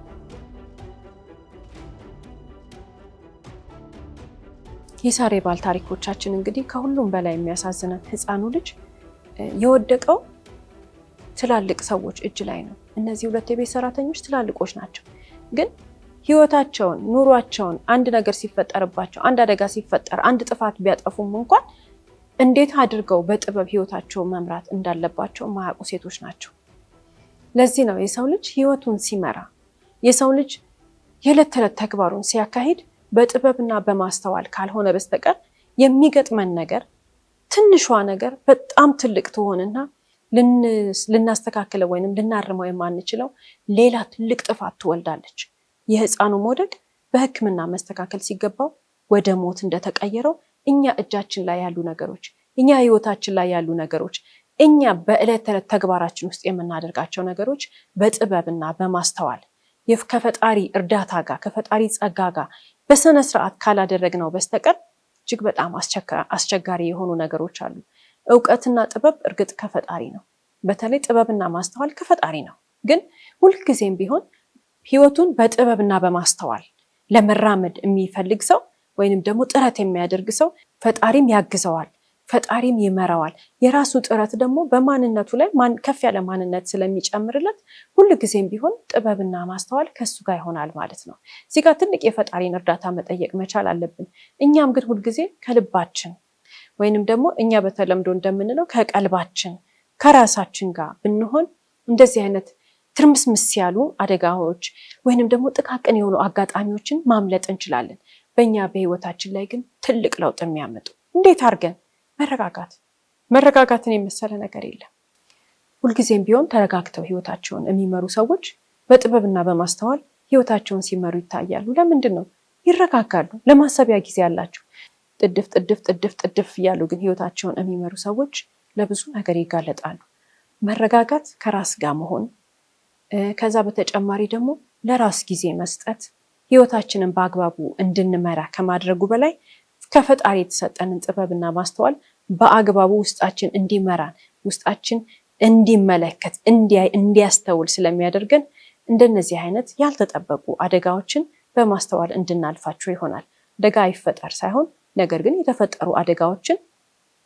የዛሬ ባል ታሪኮቻችን እንግዲህ ከሁሉም በላይ የሚያሳዝነን ህፃኑ ልጅ የወደቀው ትላልቅ ሰዎች እጅ ላይ ነው። እነዚህ ሁለት የቤት ሰራተኞች ትላልቆች ናቸው። ግን ህይወታቸውን ኑሯቸውን አንድ ነገር ሲፈጠርባቸው አንድ አደጋ ሲፈጠር አንድ ጥፋት ቢያጠፉም እንኳን እንዴት አድርገው በጥበብ ህይወታቸውን መምራት እንዳለባቸው ማያውቁ ሴቶች ናቸው። ለዚህ ነው የሰው ልጅ ህይወቱን ሲመራ የሰው ልጅ የዕለት ተዕለት ተግባሩን ሲያካሂድ በጥበብና በማስተዋል ካልሆነ በስተቀር የሚገጥመን ነገር ትንሿ ነገር በጣም ትልቅ ትሆንና ልናስተካክለው ወይንም ልናርመው የማንችለው ሌላ ትልቅ ጥፋት ትወልዳለች። የህፃኑ መውደቅ በህክምና መስተካከል ሲገባው ወደ ሞት እንደተቀየረው እኛ እጃችን ላይ ያሉ ነገሮች፣ እኛ ህይወታችን ላይ ያሉ ነገሮች፣ እኛ በዕለት ተዕለት ተግባራችን ውስጥ የምናደርጋቸው ነገሮች በጥበብና በማስተዋል ከፈጣሪ እርዳታ ጋር ከፈጣሪ ጸጋ ጋር በስነ ስርዓት ካላደረግነው በስተቀር እጅግ በጣም አስቸጋሪ የሆኑ ነገሮች አሉ። እውቀትና ጥበብ እርግጥ ከፈጣሪ ነው። በተለይ ጥበብና ማስተዋል ከፈጣሪ ነው። ግን ሁልጊዜም ቢሆን ህይወቱን በጥበብና በማስተዋል ለመራመድ የሚፈልግ ሰው ወይንም ደግሞ ጥረት የሚያደርግ ሰው ፈጣሪም ያግዘዋል፣ ፈጣሪም ይመራዋል። የራሱ ጥረት ደግሞ በማንነቱ ላይ ከፍ ያለ ማንነት ስለሚጨምርለት ሁልጊዜም ቢሆን ጥበብና ማስተዋል ከሱ ጋር ይሆናል ማለት ነው። እዚህ ጋር ትልቅ የፈጣሪን እርዳታ መጠየቅ መቻል አለብን። እኛም ግን ሁልጊዜ ከልባችን ወይንም ደግሞ እኛ በተለምዶ እንደምንለው ከቀልባችን ከራሳችን ጋር ብንሆን እንደዚህ አይነት ትርምስምስ ያሉ አደጋዎች ወይንም ደግሞ ጥቃቅን የሆኑ አጋጣሚዎችን ማምለጥ እንችላለን። በእኛ በህይወታችን ላይ ግን ትልቅ ለውጥ የሚያመጡ እንዴት አድርገን መረጋጋትን የመሰለ ነገር የለም። ሁልጊዜም ቢሆን ተረጋግተው ህይወታቸውን የሚመሩ ሰዎች በጥበብና በማስተዋል ህይወታቸውን ሲመሩ ይታያሉ። ለምንድን ነው? ይረጋጋሉ። ለማሰቢያ ጊዜ ያላቸው ጥድፍ እያሉ ግን ህይወታቸውን የሚመሩ ሰዎች ለብዙ ነገር ይጋለጣሉ። መረጋጋት ከራስ ጋር መሆን፣ ከዛ በተጨማሪ ደግሞ ለራስ ጊዜ መስጠት ህይወታችንን በአግባቡ እንድንመራ ከማድረጉ በላይ ከፈጣሪ የተሰጠንን ጥበብና ማስተዋል በአግባቡ ውስጣችን እንዲመራን ውስጣችን እንዲመለከት እንዲያስተውል ስለሚያደርገን እንደነዚህ አይነት ያልተጠበቁ አደጋዎችን በማስተዋል እንድናልፋቸው ይሆናል። አደጋ አይፈጠር ሳይሆን ነገር ግን የተፈጠሩ አደጋዎችን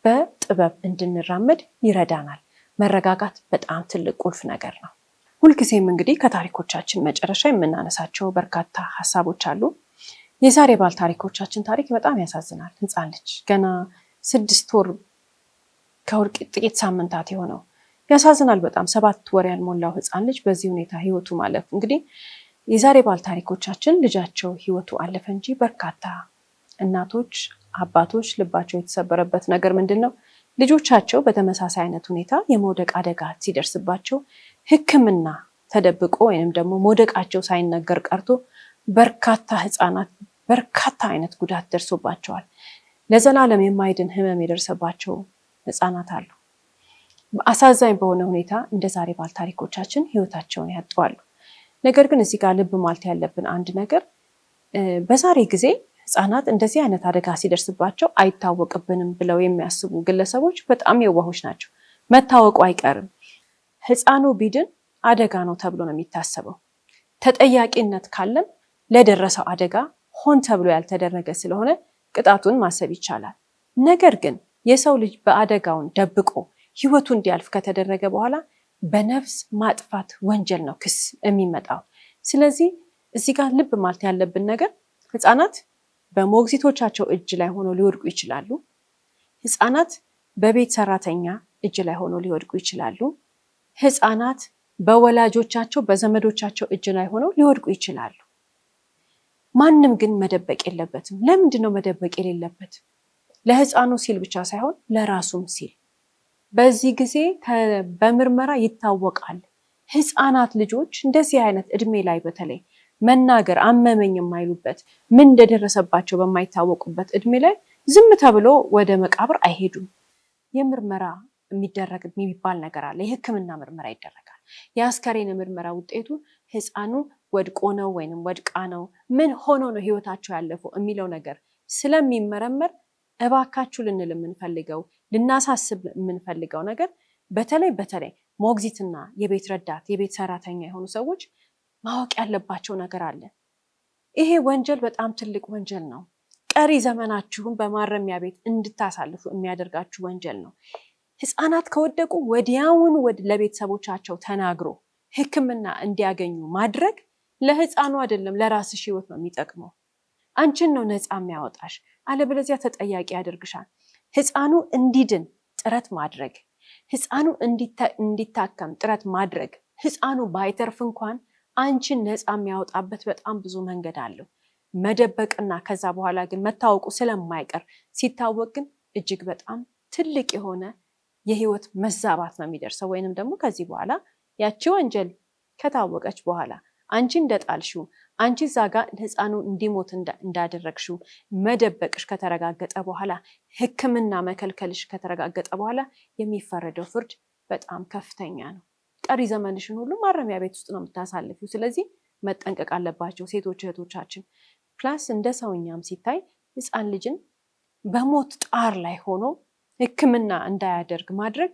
በጥበብ እንድንራመድ ይረዳናል። መረጋጋት በጣም ትልቅ ቁልፍ ነገር ነው። ሁልጊዜም እንግዲህ ከታሪኮቻችን መጨረሻ የምናነሳቸው በርካታ ሀሳቦች አሉ። የዛሬ ባል ታሪኮቻችን ታሪክ በጣም ያሳዝናል። ህፃን ልጅ ገና 6 ወር ጥቂት ሳምንታት የሆነው ያሳዝናል በጣም። 7 ወር ያልሞላው ህፃን ልጅ በዚህ ሁኔታ ህይወቱ ማለፍ እንግዲህ የዛሬ ባል ታሪኮቻችን ልጃቸው ህይወቱ አለፈ እንጂ በርካታ እናቶች አባቶች ልባቸው የተሰበረበት ነገር ምንድን ነው? ልጆቻቸው በተመሳሳይ አይነት ሁኔታ የመውደቅ አደጋ ሲደርስባቸው ሕክምና ተደብቆ ወይንም ደግሞ መውደቃቸው ሳይነገር ቀርቶ በርካታ ህፃናት በርካታ አይነት ጉዳት ደርሶባቸዋል። ለዘላለም የማይድን ህመም የደረሰባቸው ህፃናት አሉ። አሳዛኝ በሆነ ሁኔታ እንደ ዛሬ ባል ታሪኮቻችን ህይወታቸውን ያጠዋሉ። ነገር ግን እዚህ ጋር ልብ ማለት ያለብን አንድ ነገር በዛሬ ጊዜ ህፃናት እንደዚህ አይነት አደጋ ሲደርስባቸው አይታወቅብንም ብለው የሚያስቡ ግለሰቦች በጣም የዋሆች ናቸው። መታወቁ አይቀርም። ህፃኑ ቢድን አደጋ ነው ተብሎ ነው የሚታሰበው። ተጠያቂነት ካለም ለደረሰው አደጋ ሆን ተብሎ ያልተደረገ ስለሆነ ቅጣቱን ማሰብ ይቻላል። ነገር ግን የሰው ልጅ በአደጋውን ደብቆ ህይወቱ እንዲያልፍ ከተደረገ በኋላ በነፍስ ማጥፋት ወንጀል ነው ክስ የሚመጣው። ስለዚህ እዚህ ጋር ልብ ማለት ያለብን ነገር ህፃናት በሞግዚቶቻቸው እጅ ላይ ሆነው ሊወድቁ ይችላሉ። ህፃናት በቤት ሰራተኛ እጅ ላይ ሆነው ሊወድቁ ይችላሉ። ህፃናት በወላጆቻቸው በዘመዶቻቸው እጅ ላይ ሆነው ሊወድቁ ይችላሉ። ማንም ግን መደበቅ የለበትም። ለምንድን ነው መደበቅ የሌለበት? ለህፃኑ ሲል ብቻ ሳይሆን ለራሱም ሲል። በዚህ ጊዜ በምርመራ ይታወቃል። ህፃናት ልጆች እንደዚህ አይነት እድሜ ላይ በተለይ መናገር አመመኝ የማይሉበት ምን እንደደረሰባቸው በማይታወቁበት እድሜ ላይ ዝም ተብሎ ወደ መቃብር አይሄዱም። የምርመራ የሚባል ነገር አለ። የህክምና ምርመራ ይደረጋል። የአስከሬን ምርመራ ውጤቱ ህፃኑ ወድቆ ነው ወይንም ወድቃ ነው ምን ሆኖ ነው ህይወታቸው ያለፈው የሚለው ነገር ስለሚመረመር እባካችሁ ልንል የምንፈልገው ልናሳስብ የምንፈልገው ነገር በተለይ ሞግዚትና የቤት ረዳት የቤት ሰራተኛ የሆኑ ሰዎች ማወቅ ያለባቸው ነገር አለ። ይሄ ወንጀል በጣም ትልቅ ወንጀል ነው። ቀሪ ዘመናችሁን በማረሚያ ቤት እንድታሳልፉ የሚያደርጋችሁ ወንጀል ነው። ህፃናት ከወደቁ ወዲያውኑ ለቤተሰቦቻቸው ተናግሮ ህክምና እንዲያገኙ ማድረግ ለህፃኑ አይደለም ለራስሽ ህይወት ነው የሚጠቅመው። አንቺን ነው ነፃ የሚያወጣሽ፣ አለበለዚያ ተጠያቂ ያደርግሻል። ህፃኑ እንዲድን ጥረት ማድረግ፣ ህፃኑ እንዲታከም ጥረት ማድረግ፣ ህፃኑ ባይተርፍ እንኳን አንቺን ነፃ የሚያወጣበት በጣም ብዙ መንገድ አለው። መደበቅና ከዛ በኋላ ግን መታወቁ ስለማይቀር ሲታወቅ ግን እጅግ በጣም ትልቅ የሆነ የህይወት መዛባት ነው የሚደርሰው። ወይንም ደግሞ ከዚህ በኋላ ያቺ ወንጀል ከታወቀች በኋላ አንቺ እንደጣልሽው አንቺ እዛ ጋር ህፃኑ እንዲሞት እንዳደረግሽው መደበቅሽ ከተረጋገጠ በኋላ ህክምና መከልከልሽ ከተረጋገጠ በኋላ የሚፈረደው ፍርድ በጣም ከፍተኛ ነው። ቀሪ ዘመንሽን ሁሉ ማረሚያ ቤት ውስጥ ነው የምታሳልፊው። ስለዚህ መጠንቀቅ አለባቸው ሴቶች እህቶቻችን። ፕላስ እንደ ሰውኛም ሲታይ ህፃን ልጅን በሞት ጣር ላይ ሆኖ ህክምና እንዳያደርግ ማድረግ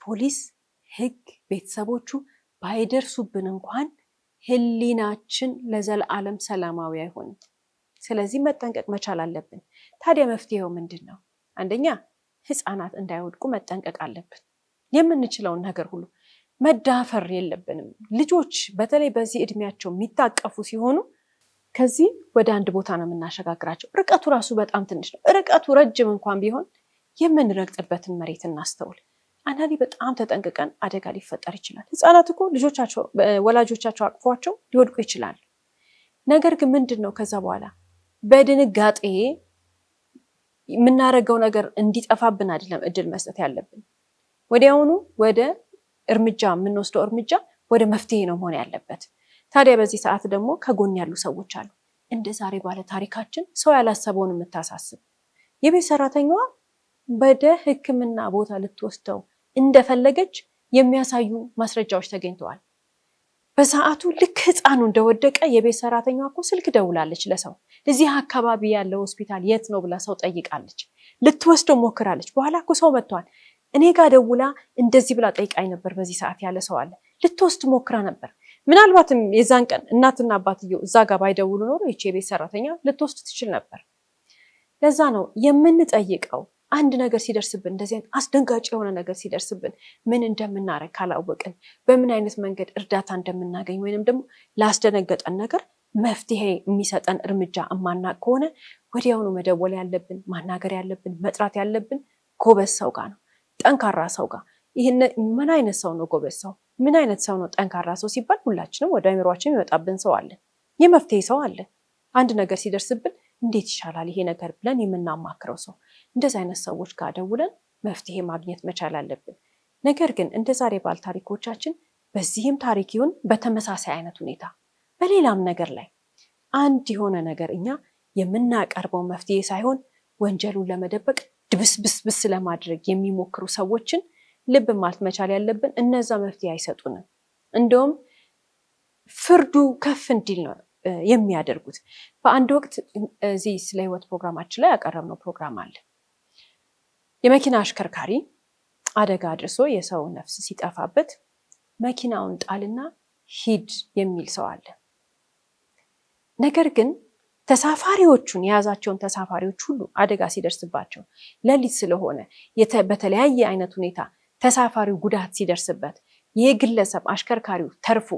ፖሊስ፣ ህግ፣ ቤተሰቦቹ ባይደርሱብን እንኳን ህሊናችን ለዘላለም ሰላማዊ አይሆንም። ስለዚህ መጠንቀቅ መቻል አለብን። ታዲያ መፍትሄው ምንድን ነው? አንደኛ ህፃናት እንዳይወድቁ መጠንቀቅ አለብን። የምንችለውን ነገር ሁሉ መዳፈር የለብንም። ልጆች በተለይ በዚህ እድሜያቸው የሚታቀፉ ሲሆኑ ከዚህ ወደ አንድ ቦታ ነው የምናሸጋግራቸው። ርቀቱ ራሱ በጣም ትንሽ ነው። ርቀቱ ረጅም እንኳን ቢሆን የምንረግጥበትን መሬት እናስተውል። አንዳንዴ በጣም ተጠንቅቀን አደጋ ሊፈጠር ይችላል። ህፃናት እኮ ወላጆቻቸው አቅፏቸው ሊወድቁ ይችላሉ። ነገር ግን ምንድን ነው ከዛ በኋላ በድንጋጤ የምናደርገው ነገር እንዲጠፋብን አይደለም እድል መስጠት ያለብን። ወዲያውኑ ወደ እርምጃ የምንወስደው እርምጃ ወደ መፍትሄ ነው መሆን ያለበት። ታዲያ በዚህ ሰዓት ደግሞ ከጎን ያሉ ሰዎች አሉ። እንደ ዛሬ ባለ ታሪካችን ሰው ያላሰበውን የምታሳስብ የቤት ሰራተኛዋ ወደ ህክምና ቦታ ልትወስደው እንደፈለገች የሚያሳዩ ማስረጃዎች ተገኝተዋል። በሰዓቱ ልክ ህፃኑ እንደወደቀ የቤት ሰራተኛዋ እኮ ስልክ ደውላለች ለሰው። እዚህ አካባቢ ያለው ሆስፒታል የት ነው ብላ ሰው ጠይቃለች። ልትወስደው ሞክራለች። በኋላ እኮ ሰው መጥቷል። እኔ ጋር ደውላ እንደዚህ ብላ ጠይቃኝ ነበር በዚህ ሰዓት ያለ ሰው አለ። ልትወስድ ሞክራ ነበር። ምናልባትም የዛን ቀን እናትና አባትየው እዛ ጋር ባይደውሉ ኖሮ ይቺ የቤት ሰራተኛ ልትወስድ ትችል ነበር። ለዛ ነው የምንጠይቀው። አንድ ነገር ሲደርስብን፣ እንደዚህ አይነት አስደንጋጭ የሆነ ነገር ሲደርስብን ምን እንደምናረግ ካላወቅን፣ በምን አይነት መንገድ እርዳታ እንደምናገኝ ወይንም ደግሞ ላስደነገጠን ነገር መፍትሄ የሚሰጠን እርምጃ እማናቅ ከሆነ ወዲያውኑ መደወል ያለብን፣ ማናገር ያለብን፣ መጥራት ያለብን ጎበዝ ሰው ጋር ነው፣ ጠንካራ ሰው ጋር። ምን አይነት ሰው ነው ጎበዝ ሰው? ምን አይነት ሰው ነው ጠንካራ ሰው ሲባል ሁላችንም ወደ አእምሯችን የሚመጣብን ሰው አለ፣ የመፍትሄ ሰው አለ። አንድ ነገር ሲደርስብን እንዴት ይሻላል ይሄ ነገር ብለን የምናማክረው ሰው። እንደዚህ አይነት ሰዎች ጋር ደውለን መፍትሄ ማግኘት መቻል አለብን። ነገር ግን እንደ ዛሬ ባል ታሪኮቻችን በዚህም ታሪክ ይሁን በተመሳሳይ አይነት ሁኔታ በሌላም ነገር ላይ አንድ የሆነ ነገር እኛ የምናቀርበው መፍትሄ ሳይሆን ወንጀሉን ለመደበቅ ድብስብስብስ ለማድረግ የሚሞክሩ ሰዎችን ልብ ማለት መቻል ያለብን። እነዛ መፍትሄ አይሰጡንም። እንደውም ፍርዱ ከፍ እንዲል ነው የሚያደርጉት። በአንድ ወቅት እዚህ ስለ ህይወት ፕሮግራማችን ላይ ያቀረብነው ፕሮግራም አለ። የመኪና አሽከርካሪ አደጋ አድርሶ የሰው ነፍስ ሲጠፋበት መኪናውን ጣልና ሂድ የሚል ሰው አለ። ነገር ግን ተሳፋሪዎቹን የያዛቸውን ተሳፋሪዎች ሁሉ አደጋ ሲደርስባቸው ሌሊት ስለሆነ በተለያየ አይነት ሁኔታ ተሳፋሪው ጉዳት ሲደርስበት ይህ ግለሰብ አሽከርካሪው ተርፎ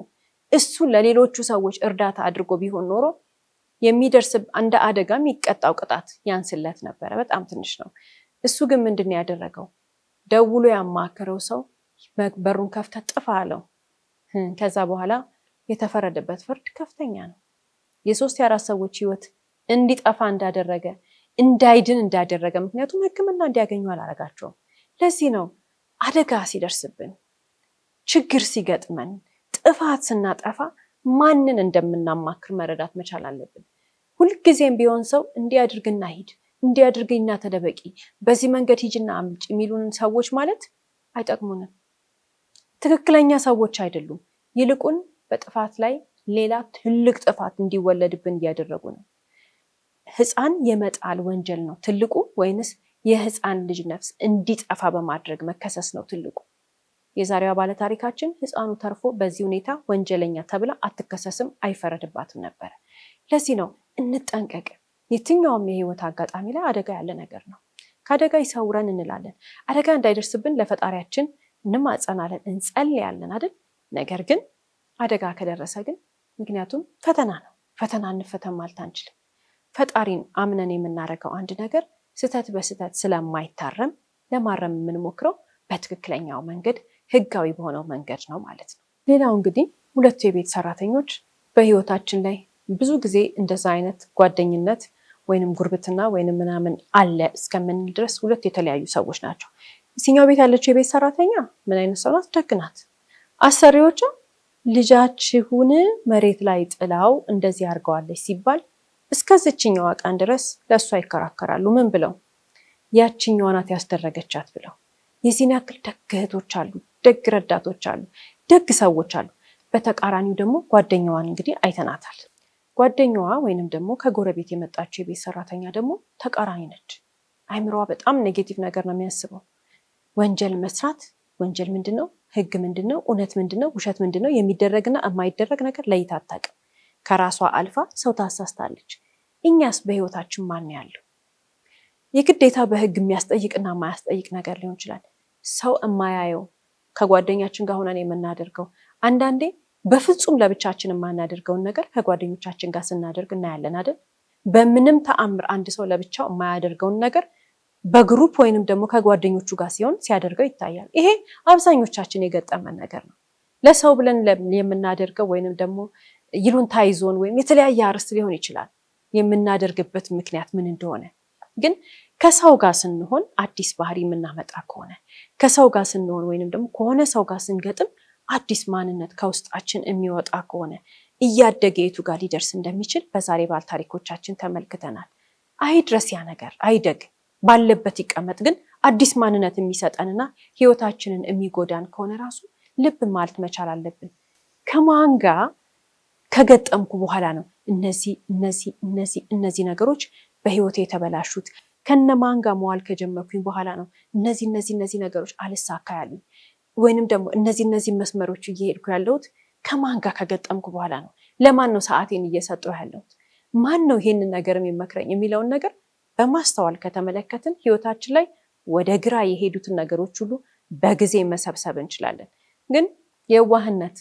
እሱ ለሌሎቹ ሰዎች እርዳታ አድርጎ ቢሆን ኖሮ የሚደርስ እንደ አደጋ የሚቀጣው ቅጣት ያንስለት ነበረ። በጣም ትንሽ ነው። እሱ ግን ምንድን ነው ያደረገው? ደውሎ ያማከረው ሰው በሩን ከፍተ ጥፋ አለው። ከዛ በኋላ የተፈረደበት ፍርድ ከፍተኛ ነው። የሶስት የአራት ሰዎች ህይወት እንዲጠፋ እንዳደረገ እንዳይድን እንዳደረገ፣ ምክንያቱም ሕክምና እንዲያገኙ አላረጋቸውም። ለዚህ ነው አደጋ ሲደርስብን፣ ችግር ሲገጥመን፣ ጥፋት ስናጠፋ ማንን እንደምናማክር መረዳት መቻል አለብን። ሁልጊዜም ቢሆን ሰው እንዲያድርግና ሂድ፣ እንዲያድርግና ተደበቂ፣ በዚህ መንገድ ሂጅና አምልጭ የሚሉን ሰዎች ማለት አይጠቅሙንም። ትክክለኛ ሰዎች አይደሉም። ይልቁን በጥፋት ላይ ሌላ ትልቅ ጥፋት እንዲወለድብን እያደረጉ ነው። ህፃን የመጣል ወንጀል ነው ትልቁ ወይንስ የህፃን ልጅ ነፍስ እንዲጠፋ በማድረግ መከሰስ ነው ትልቁ? የዛሬዋ ባለታሪካችን ህፃኑ ተርፎ በዚህ ሁኔታ ወንጀለኛ ተብላ አትከሰስም፣ አይፈረድባትም ነበረ። ለዚህ ነው እንጠንቀቅ። የትኛውም የህይወት አጋጣሚ ላይ አደጋ ያለ ነገር ነው። ከአደጋ ይሰውረን እንላለን። አደጋ እንዳይደርስብን ለፈጣሪያችን እንማጸናለን፣ እንጸልያለን አይደል? ነገር ግን አደጋ ከደረሰ ግን ምክንያቱም ፈተና ነው። ፈተና እንፈተን ማለት አንችልም። ፈጣሪን አምነን የምናደርገው አንድ ነገር ስህተት በስህተት ስለማይታረም ለማረም የምንሞክረው በትክክለኛው መንገድ ህጋዊ በሆነው መንገድ ነው ማለት ነው። ሌላው እንግዲህ ሁለቱ የቤት ሰራተኞች በህይወታችን ላይ ብዙ ጊዜ እንደዛ አይነት ጓደኝነት ወይንም ጉርብትና ወይንም ምናምን አለ እስከምንል ድረስ ሁለት የተለያዩ ሰዎች ናቸው። እዚህኛው ቤት ያለችው የቤት ሰራተኛ ምን አይነት ሰው ናት? ደግ ናት። አሰሪዎቿ ልጃችሁን መሬት ላይ ጥላው እንደዚህ አድርገዋለች ሲባል እስከዚችኛዋ ቀን ድረስ ለእሷ ይከራከራሉ። ምን ብለው? ያችኛዋ ናት ያስደረገቻት ብለው። የዚህን ያክል ደግ እህቶች አሉ፣ ደግ ረዳቶች አሉ፣ ደግ ሰዎች አሉ። በተቃራኒው ደግሞ ጓደኛዋን እንግዲህ አይተናታል። ጓደኛዋ ወይንም ደግሞ ከጎረቤት የመጣችው የቤት ሰራተኛ ደግሞ ተቃራኒ ነች። አይምሮዋ በጣም ኔጌቲቭ ነገር ነው የሚያስበው። ወንጀል መስራት፣ ወንጀል ምንድን ነው? ህግ ምንድን ነው? እውነት ምንድን ነው? ውሸት ምንድን ነው? የሚደረግና የማይደረግ ነገር ለይታ አታውቅም። ከራሷ አልፋ ሰው ታሳስታለች። እኛስ በህይወታችን ማን ያለው? የግዴታ በህግ የሚያስጠይቅና የማያስጠይቅ ነገር ሊሆን ይችላል። ሰው የማያየው ከጓደኛችን ጋር ሆነን የምናደርገው፣ አንዳንዴ በፍጹም ለብቻችን የማናደርገውን ነገር ከጓደኞቻችን ጋር ስናደርግ እናያለን አይደል? በምንም ተአምር አንድ ሰው ለብቻው የማያደርገውን ነገር በግሩፕ ወይንም ደግሞ ከጓደኞቹ ጋር ሲሆን ሲያደርገው ይታያል። ይሄ አብዛኞቻችን የገጠመን ነገር ነው። ለሰው ብለን የምናደርገው ወይንም ደግሞ ይሉንታ ይዞን ወይም የተለያየ አርዕስት ሊሆን ይችላል የምናደርግበት ምክንያት ምን እንደሆነ። ግን ከሰው ጋር ስንሆን አዲስ ባህሪ የምናመጣ ከሆነ፣ ከሰው ጋር ስንሆን ወይንም ደግሞ ከሆነ ሰው ጋር ስንገጥም አዲስ ማንነት ከውስጣችን የሚወጣ ከሆነ እያደገ የቱ ጋር ሊደርስ እንደሚችል በዛሬ ባል ታሪኮቻችን ተመልክተናል። አይድረስ ያ ነገር አይደግ፣ ባለበት ይቀመጥ። ግን አዲስ ማንነት የሚሰጠንና ህይወታችንን የሚጎዳን ከሆነ ራሱ ልብ ማለት መቻል አለብን። ከማን ጋር ከገጠምኩ በኋላ ነው እነዚህ ነገሮች በህይወቴ የተበላሹት? ከነማን ጋር መዋል ከጀመርኩኝ በኋላ ነው እነዚህ ነገሮች አልሳካ ያሉኝ? ወይንም ደግሞ እነዚህ መስመሮች እየሄድኩ ያለሁት ከማን ጋር ከገጠምኩ በኋላ ነው? ለማን ነው ሰዓቴን እየሰጠሁ ያለሁት? ማን ነው ይሄንን ነገር የሚመክረኝ የሚለውን ነገር በማስተዋል ከተመለከትን ህይወታችን ላይ ወደ ግራ የሄዱትን ነገሮች ሁሉ በጊዜ መሰብሰብ እንችላለን። ግን የዋህነት፣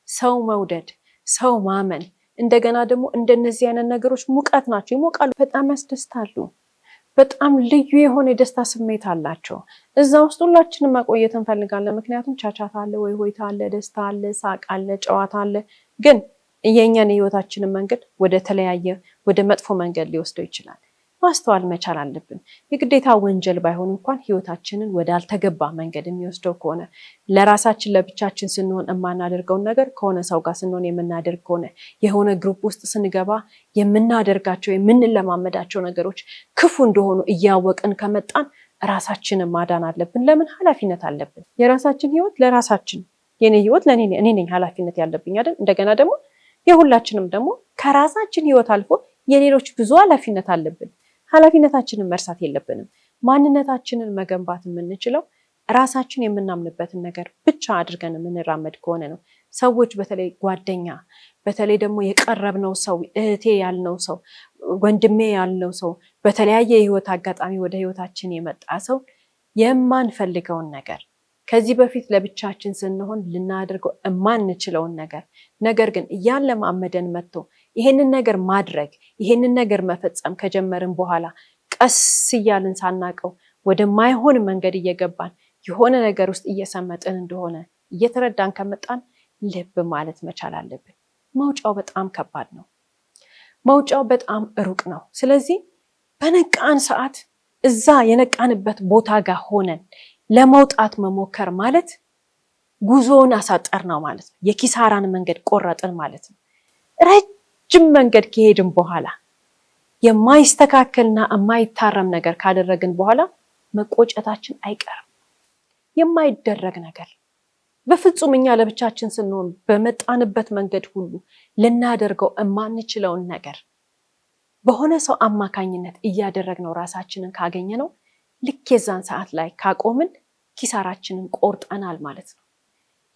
ሰው መውደድ፣ ሰው ማመን፣ እንደገና ደግሞ እንደነዚህ አይነት ነገሮች ሙቀት ናቸው፣ ይሞቃሉ፣ በጣም ያስደስታሉ። በጣም ልዩ የሆነ የደስታ ስሜት አላቸው። እዛ ውስጥ ሁላችንም መቆየት እንፈልጋለን። ምክንያቱም ቻቻታ አለ፣ ወይ ሆይታ አለ፣ ደስታ አለ፣ ሳቅ አለ፣ ጨዋታ አለ። ግን የእኛን የህይወታችንን መንገድ ወደ ተለያየ ወደ መጥፎ መንገድ ሊወስደው ይችላል። ማስተዋል መቻል አለብን። የግዴታ ወንጀል ባይሆን እንኳን ህይወታችንን ወደ አልተገባ መንገድ የሚወስደው ከሆነ፣ ለራሳችን ለብቻችን ስንሆን የማናደርገውን ነገር ከሆነ ሰው ጋር ስንሆን የምናደርግ ከሆነ፣ የሆነ ግሩፕ ውስጥ ስንገባ የምናደርጋቸው የምንለማመዳቸው ነገሮች ክፉ እንደሆኑ እያወቅን ከመጣን ራሳችንን ማዳን አለብን። ለምን? ኃላፊነት አለብን። የራሳችን ህይወት ለራሳችን፣ የኔ ህይወት እኔ ነኝ ኃላፊነት ያለብኝ አይደል? እንደገና ደግሞ የሁላችንም ደግሞ ከራሳችን ህይወት አልፎ የሌሎች ብዙ ኃላፊነት አለብን። ኃላፊነታችንን መርሳት የለብንም። ማንነታችንን መገንባት የምንችለው ራሳችን የምናምንበትን ነገር ብቻ አድርገን የምንራመድ ከሆነ ነው። ሰዎች በተለይ ጓደኛ፣ በተለይ ደግሞ የቀረብነው ሰው፣ እህቴ ያልነው ሰው፣ ወንድሜ ያልነው ሰው፣ በተለያየ የህይወት አጋጣሚ ወደ ህይወታችን የመጣ ሰው የማንፈልገውን ነገር ከዚህ በፊት ለብቻችን ስንሆን ልናደርገው የማንችለውን ነገር ግን እያለማመደን መጥቶ ይሄንን ነገር ማድረግ ይሄንን ነገር መፈጸም ከጀመርን በኋላ ቀስ እያልን ሳናቀው ወደማይሆን መንገድ እየገባን የሆነ ነገር ውስጥ እየሰመጥን እንደሆነ እየተረዳን ከመጣን ልብ ማለት መቻል አለብን። መውጫው በጣም ከባድ ነው። መውጫው በጣም ሩቅ ነው። ስለዚህ በነቃን ሰዓት እዛ የነቃንበት ቦታ ጋር ሆነን ለመውጣት መሞከር ማለት ጉዞውን አሳጠር ነው ማለት ነው። የኪሳራን መንገድ ቆረጥን ማለት ነው። ረጅም መንገድ ከሄድን በኋላ የማይስተካከልና የማይታረም ነገር ካደረግን በኋላ መቆጨታችን አይቀርም። የማይደረግ ነገር በፍጹም እኛ ለብቻችን ስንሆን በመጣንበት መንገድ ሁሉ ልናደርገው የማንችለውን ነገር በሆነ ሰው አማካኝነት እያደረግነው ራሳችንን ካገኘነው ልክ የዛን ሰዓት ላይ ካቆምን ኪሳራችንን ቆርጠናል ማለት ነው።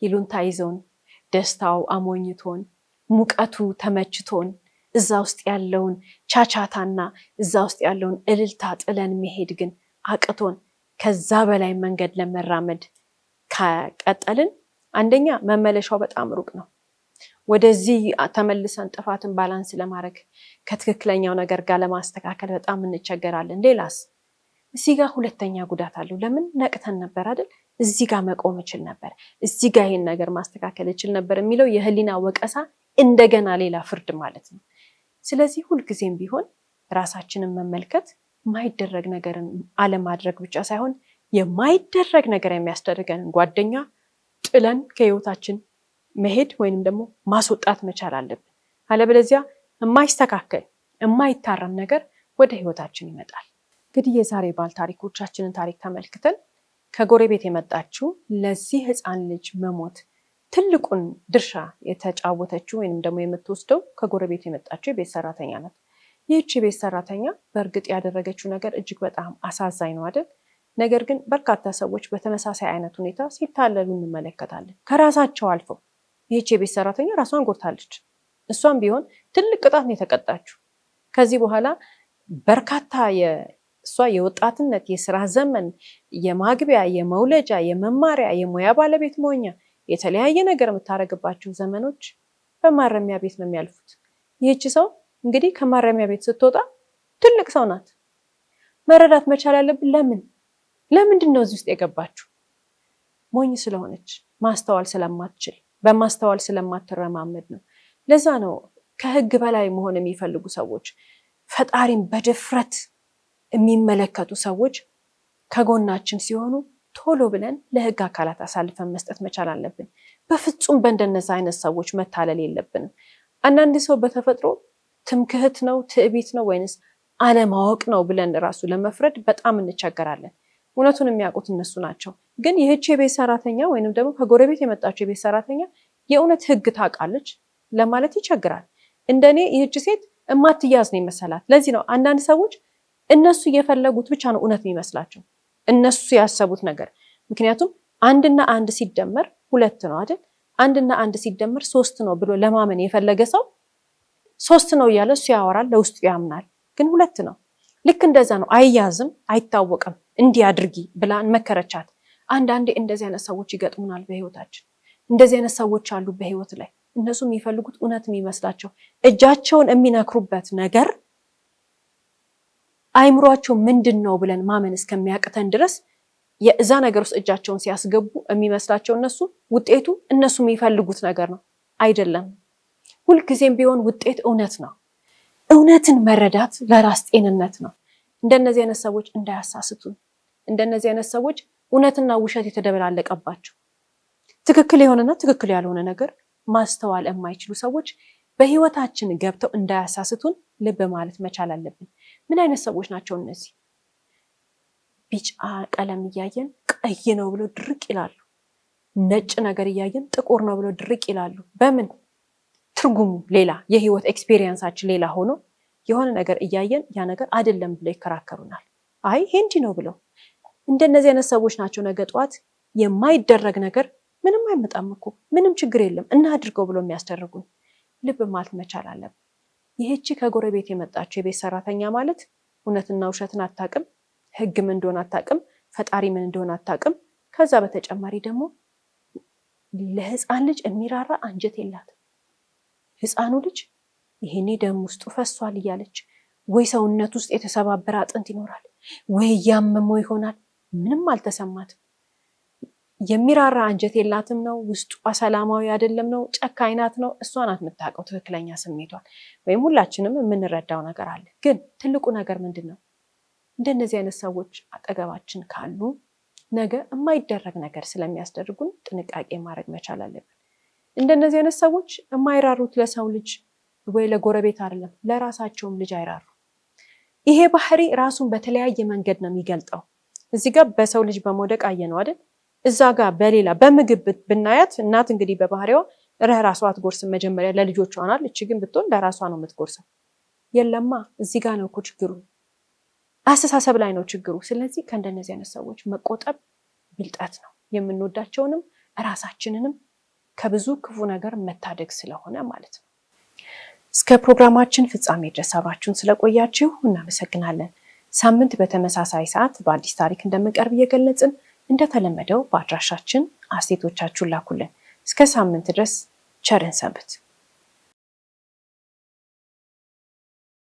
ይሉንታ ይዞን፣ ደስታው አሞኝቶን፣ ሙቀቱ ተመችቶን እዛ ውስጥ ያለውን ቻቻታና እዛ ውስጥ ያለውን እልልታ ጥለን መሄድ ግን አቅቶን ከዛ በላይ መንገድ ለመራመድ ከቀጠልን አንደኛ መመለሻው በጣም ሩቅ ነው። ወደዚህ ተመልሰን ጥፋትን ባላንስ ለማድረግ ከትክክለኛው ነገር ጋር ለማስተካከል በጣም እንቸገራለን። ሌላስ እዚህ ጋር ሁለተኛ ጉዳት አለው። ለምን ነቅተን ነበር አይደል? እዚህ ጋር መቆም እችል ነበር፣ እዚህ ጋር ይሄን ነገር ማስተካከል እችል ነበር የሚለው የህሊና ወቀሳ እንደገና ሌላ ፍርድ ማለት ነው። ስለዚህ ሁልጊዜም ቢሆን ራሳችንን መመልከት የማይደረግ ነገርን አለማድረግ ብቻ ሳይሆን የማይደረግ ነገር የሚያስደርገንን ጓደኛ ጥለን ከህይወታችን መሄድ ወይንም ደግሞ ማስወጣት መቻል አለብን። አለበለዚያ የማይስተካከል የማይታረም ነገር ወደ ህይወታችን ይመጣል። እንግዲህ የዛሬ ባል ታሪኮቻችንን ታሪክ ተመልክተን ከጎረቤት የመጣችው ለዚህ ህፃን ልጅ መሞት ትልቁን ድርሻ የተጫወተችው ወይንም ደግሞ የምትወስደው ከጎረቤት የመጣችው የቤት ሰራተኛ ናት። ይህች የቤት ሰራተኛ በእርግጥ ያደረገችው ነገር እጅግ በጣም አሳዛኝ ነው አይደል? ነገር ግን በርካታ ሰዎች በተመሳሳይ አይነት ሁኔታ ሲታለሉ እንመለከታለን። ከራሳቸው አልፈው ይህች የቤት ሰራተኛ ራሷን ጎድታለች። እሷም ቢሆን ትልቅ ቅጣት ነው የተቀጣችው። ከዚህ በኋላ በርካታ እሷ የወጣትነት የስራ ዘመን የማግቢያ የመውለጃ የመማሪያ የሙያ ባለቤት መሆኛ የተለያየ ነገር የምታደርግባቸው ዘመኖች በማረሚያ ቤት ነው የሚያልፉት። ይህች ሰው እንግዲህ ከማረሚያ ቤት ስትወጣ ትልቅ ሰው ናት። መረዳት መቻል ያለብን ለምንድን ነው እዚህ ውስጥ የገባችው? ሞኝ ስለሆነች፣ ማስተዋል ስለማትችል፣ በማስተዋል ስለማትረማመድ ነው። ለዛ ነው ከህግ በላይ መሆን የሚፈልጉ ሰዎች፣ ፈጣሪን በድፍረት የሚመለከቱ ሰዎች ከጎናችን ሲሆኑ ቶሎ ብለን ለህግ አካላት አሳልፈን መስጠት መቻል አለብን። በፍጹም በእንደነዛ አይነት ሰዎች መታለል የለብንም። አንዳንድ ሰው በተፈጥሮ ትምክህት ነው፣ ትዕቢት ነው ወይንስ አለማወቅ ነው ብለን ራሱ ለመፍረድ በጣም እንቸገራለን። እውነቱን የሚያውቁት እነሱ ናቸው። ግን ይህች የቤት ሰራተኛ ወይንም ደግሞ ከጎረቤት የመጣችው የቤት ሰራተኛ የእውነት ህግ ታውቃለች ለማለት ይቸግራል። እንደኔ ይህች ሴት እማትያዝ ነው ይመሰላት። ለዚህ ነው አንዳንድ ሰዎች እነሱ እየፈለጉት ብቻ ነው እውነት የሚመስላቸው፣ እነሱ ያሰቡት ነገር። ምክንያቱም አንድና አንድ ሲደመር ሁለት ነው አይደል? አንድና አንድ ሲደመር ሶስት ነው ብሎ ለማመን የፈለገ ሰው ሶስት ነው እያለ እሱ ያወራል፣ ለውስጡ ያምናል። ግን ሁለት ነው። ልክ እንደዛ ነው። አይያዝም፣ አይታወቅም። እንዲህ አድርጊ ብላን መከረቻት። አንዳንዴ እንደዚህ አይነት ሰዎች ይገጥሙናል በህይወታችን። እንደዚህ አይነት ሰዎች አሉ በህይወት ላይ። እነሱ የሚፈልጉት እውነት የሚመስላቸው እጃቸውን የሚነክሩበት ነገር አይምሯቸው ምንድን ነው ብለን ማመን እስከሚያቅተን ድረስ የዛ ነገር ውስጥ እጃቸውን ሲያስገቡ የሚመስላቸው እነሱ ውጤቱ እነሱ የሚፈልጉት ነገር ነው። አይደለም። ሁልጊዜም ቢሆን ውጤት እውነት ነው። እውነትን መረዳት ለራስ ጤንነት ነው። እንደነዚህ አይነት ሰዎች እንዳያሳስቱን። እንደነዚህ አይነት ሰዎች እውነትና ውሸት የተደበላለቀባቸው ትክክል የሆነና ትክክል ያልሆነ ነገር ማስተዋል የማይችሉ ሰዎች በህይወታችን ገብተው እንዳያሳስቱን ልብ ማለት መቻል አለብን። ምን አይነት ሰዎች ናቸው እነዚህ? ቢጫ ቀለም እያየን ቀይ ነው ብሎ ድርቅ ይላሉ። ነጭ ነገር እያየን ጥቁር ነው ብሎ ድርቅ ይላሉ። በምን ትርጉሙ ሌላ፣ የህይወት ኤክስፔሪየንሳችን ሌላ ሆኖ የሆነ ነገር እያየን ያ ነገር አይደለም ብለው ይከራከሩናል። አይ ይሄ እንዲህ ነው ብለው። እንደነዚህ አይነት ሰዎች ናቸው ነገ ጠዋት የማይደረግ ነገር ምንም አይመጣም እኮ ምንም ችግር የለም እናድርገው ብሎ የሚያስደርጉን ልብ ማለት መቻል አለብን። ይህቺ ከጎረቤት የመጣችው የቤት ሰራተኛ ማለት እውነትና ውሸትን አታውቅም፣ ህግ ምን እንደሆነ አታውቅም፣ ፈጣሪ ምን እንደሆነ አታውቅም። ከዛ በተጨማሪ ደግሞ ለህፃን ልጅ የሚራራ አንጀት የላትም። ህፃኑ ልጅ ይሄኔ ደም ውስጡ ፈሷል እያለች ወይ ሰውነት ውስጥ የተሰባበረ አጥንት ይኖራል ወይ ያመመው ይሆናል፣ ምንም አልተሰማትም። የሚራራ አንጀት የላትም ነው፣ ውስጧ ሰላማዊ አይደለም ነው፣ ጨካኝ ናት ነው። እሷ ናት የምታውቀው ትክክለኛ ስሜቷን። ወይም ሁላችንም የምንረዳው ነገር አለ። ግን ትልቁ ነገር ምንድን ነው? እንደነዚህ አይነት ሰዎች አጠገባችን ካሉ ነገ የማይደረግ ነገር ስለሚያስደርጉን ጥንቃቄ ማድረግ መቻል አለብን። እንደነዚህ አይነት ሰዎች የማይራሩት ለሰው ልጅ ወይ ለጎረቤት አይደለም፣ ለራሳቸውም ልጅ አይራሩ። ይሄ ባህሪ ራሱን በተለያየ መንገድ ነው የሚገልጠው። እዚህ ጋር በሰው ልጅ በመውደቅ አየነው አይደል? እዛ ጋር በሌላ በምግብ ብናያት እናት እንግዲህ በባህሪዋ ራሷ አትጎርስም። መጀመሪያ ለልጆቿ ናል። እቺ ግን ብትሆን ለራሷ ነው የምትጎርሰው። የለማ እዚህ ጋር ነው እኮ ችግሩ፣ አስተሳሰብ ላይ ነው ችግሩ። ስለዚህ ከእንደነዚህ አይነት ሰዎች መቆጠብ ብልጠት ነው። የምንወዳቸውንም ራሳችንንም ከብዙ ክፉ ነገር መታደግ ስለሆነ ማለት ነው። እስከ ፕሮግራማችን ፍጻሜ ድረስ አብራችሁን ስለቆያችሁ እናመሰግናለን። ሳምንት በተመሳሳይ ሰዓት በአዲስ ታሪክ እንደምንቀርብ እየገለጽን እንደተለመደው በአድራሻችን አስተያየቶቻችሁን ላኩልን። እስከ ሳምንት ድረስ ቸርን ሰንብት።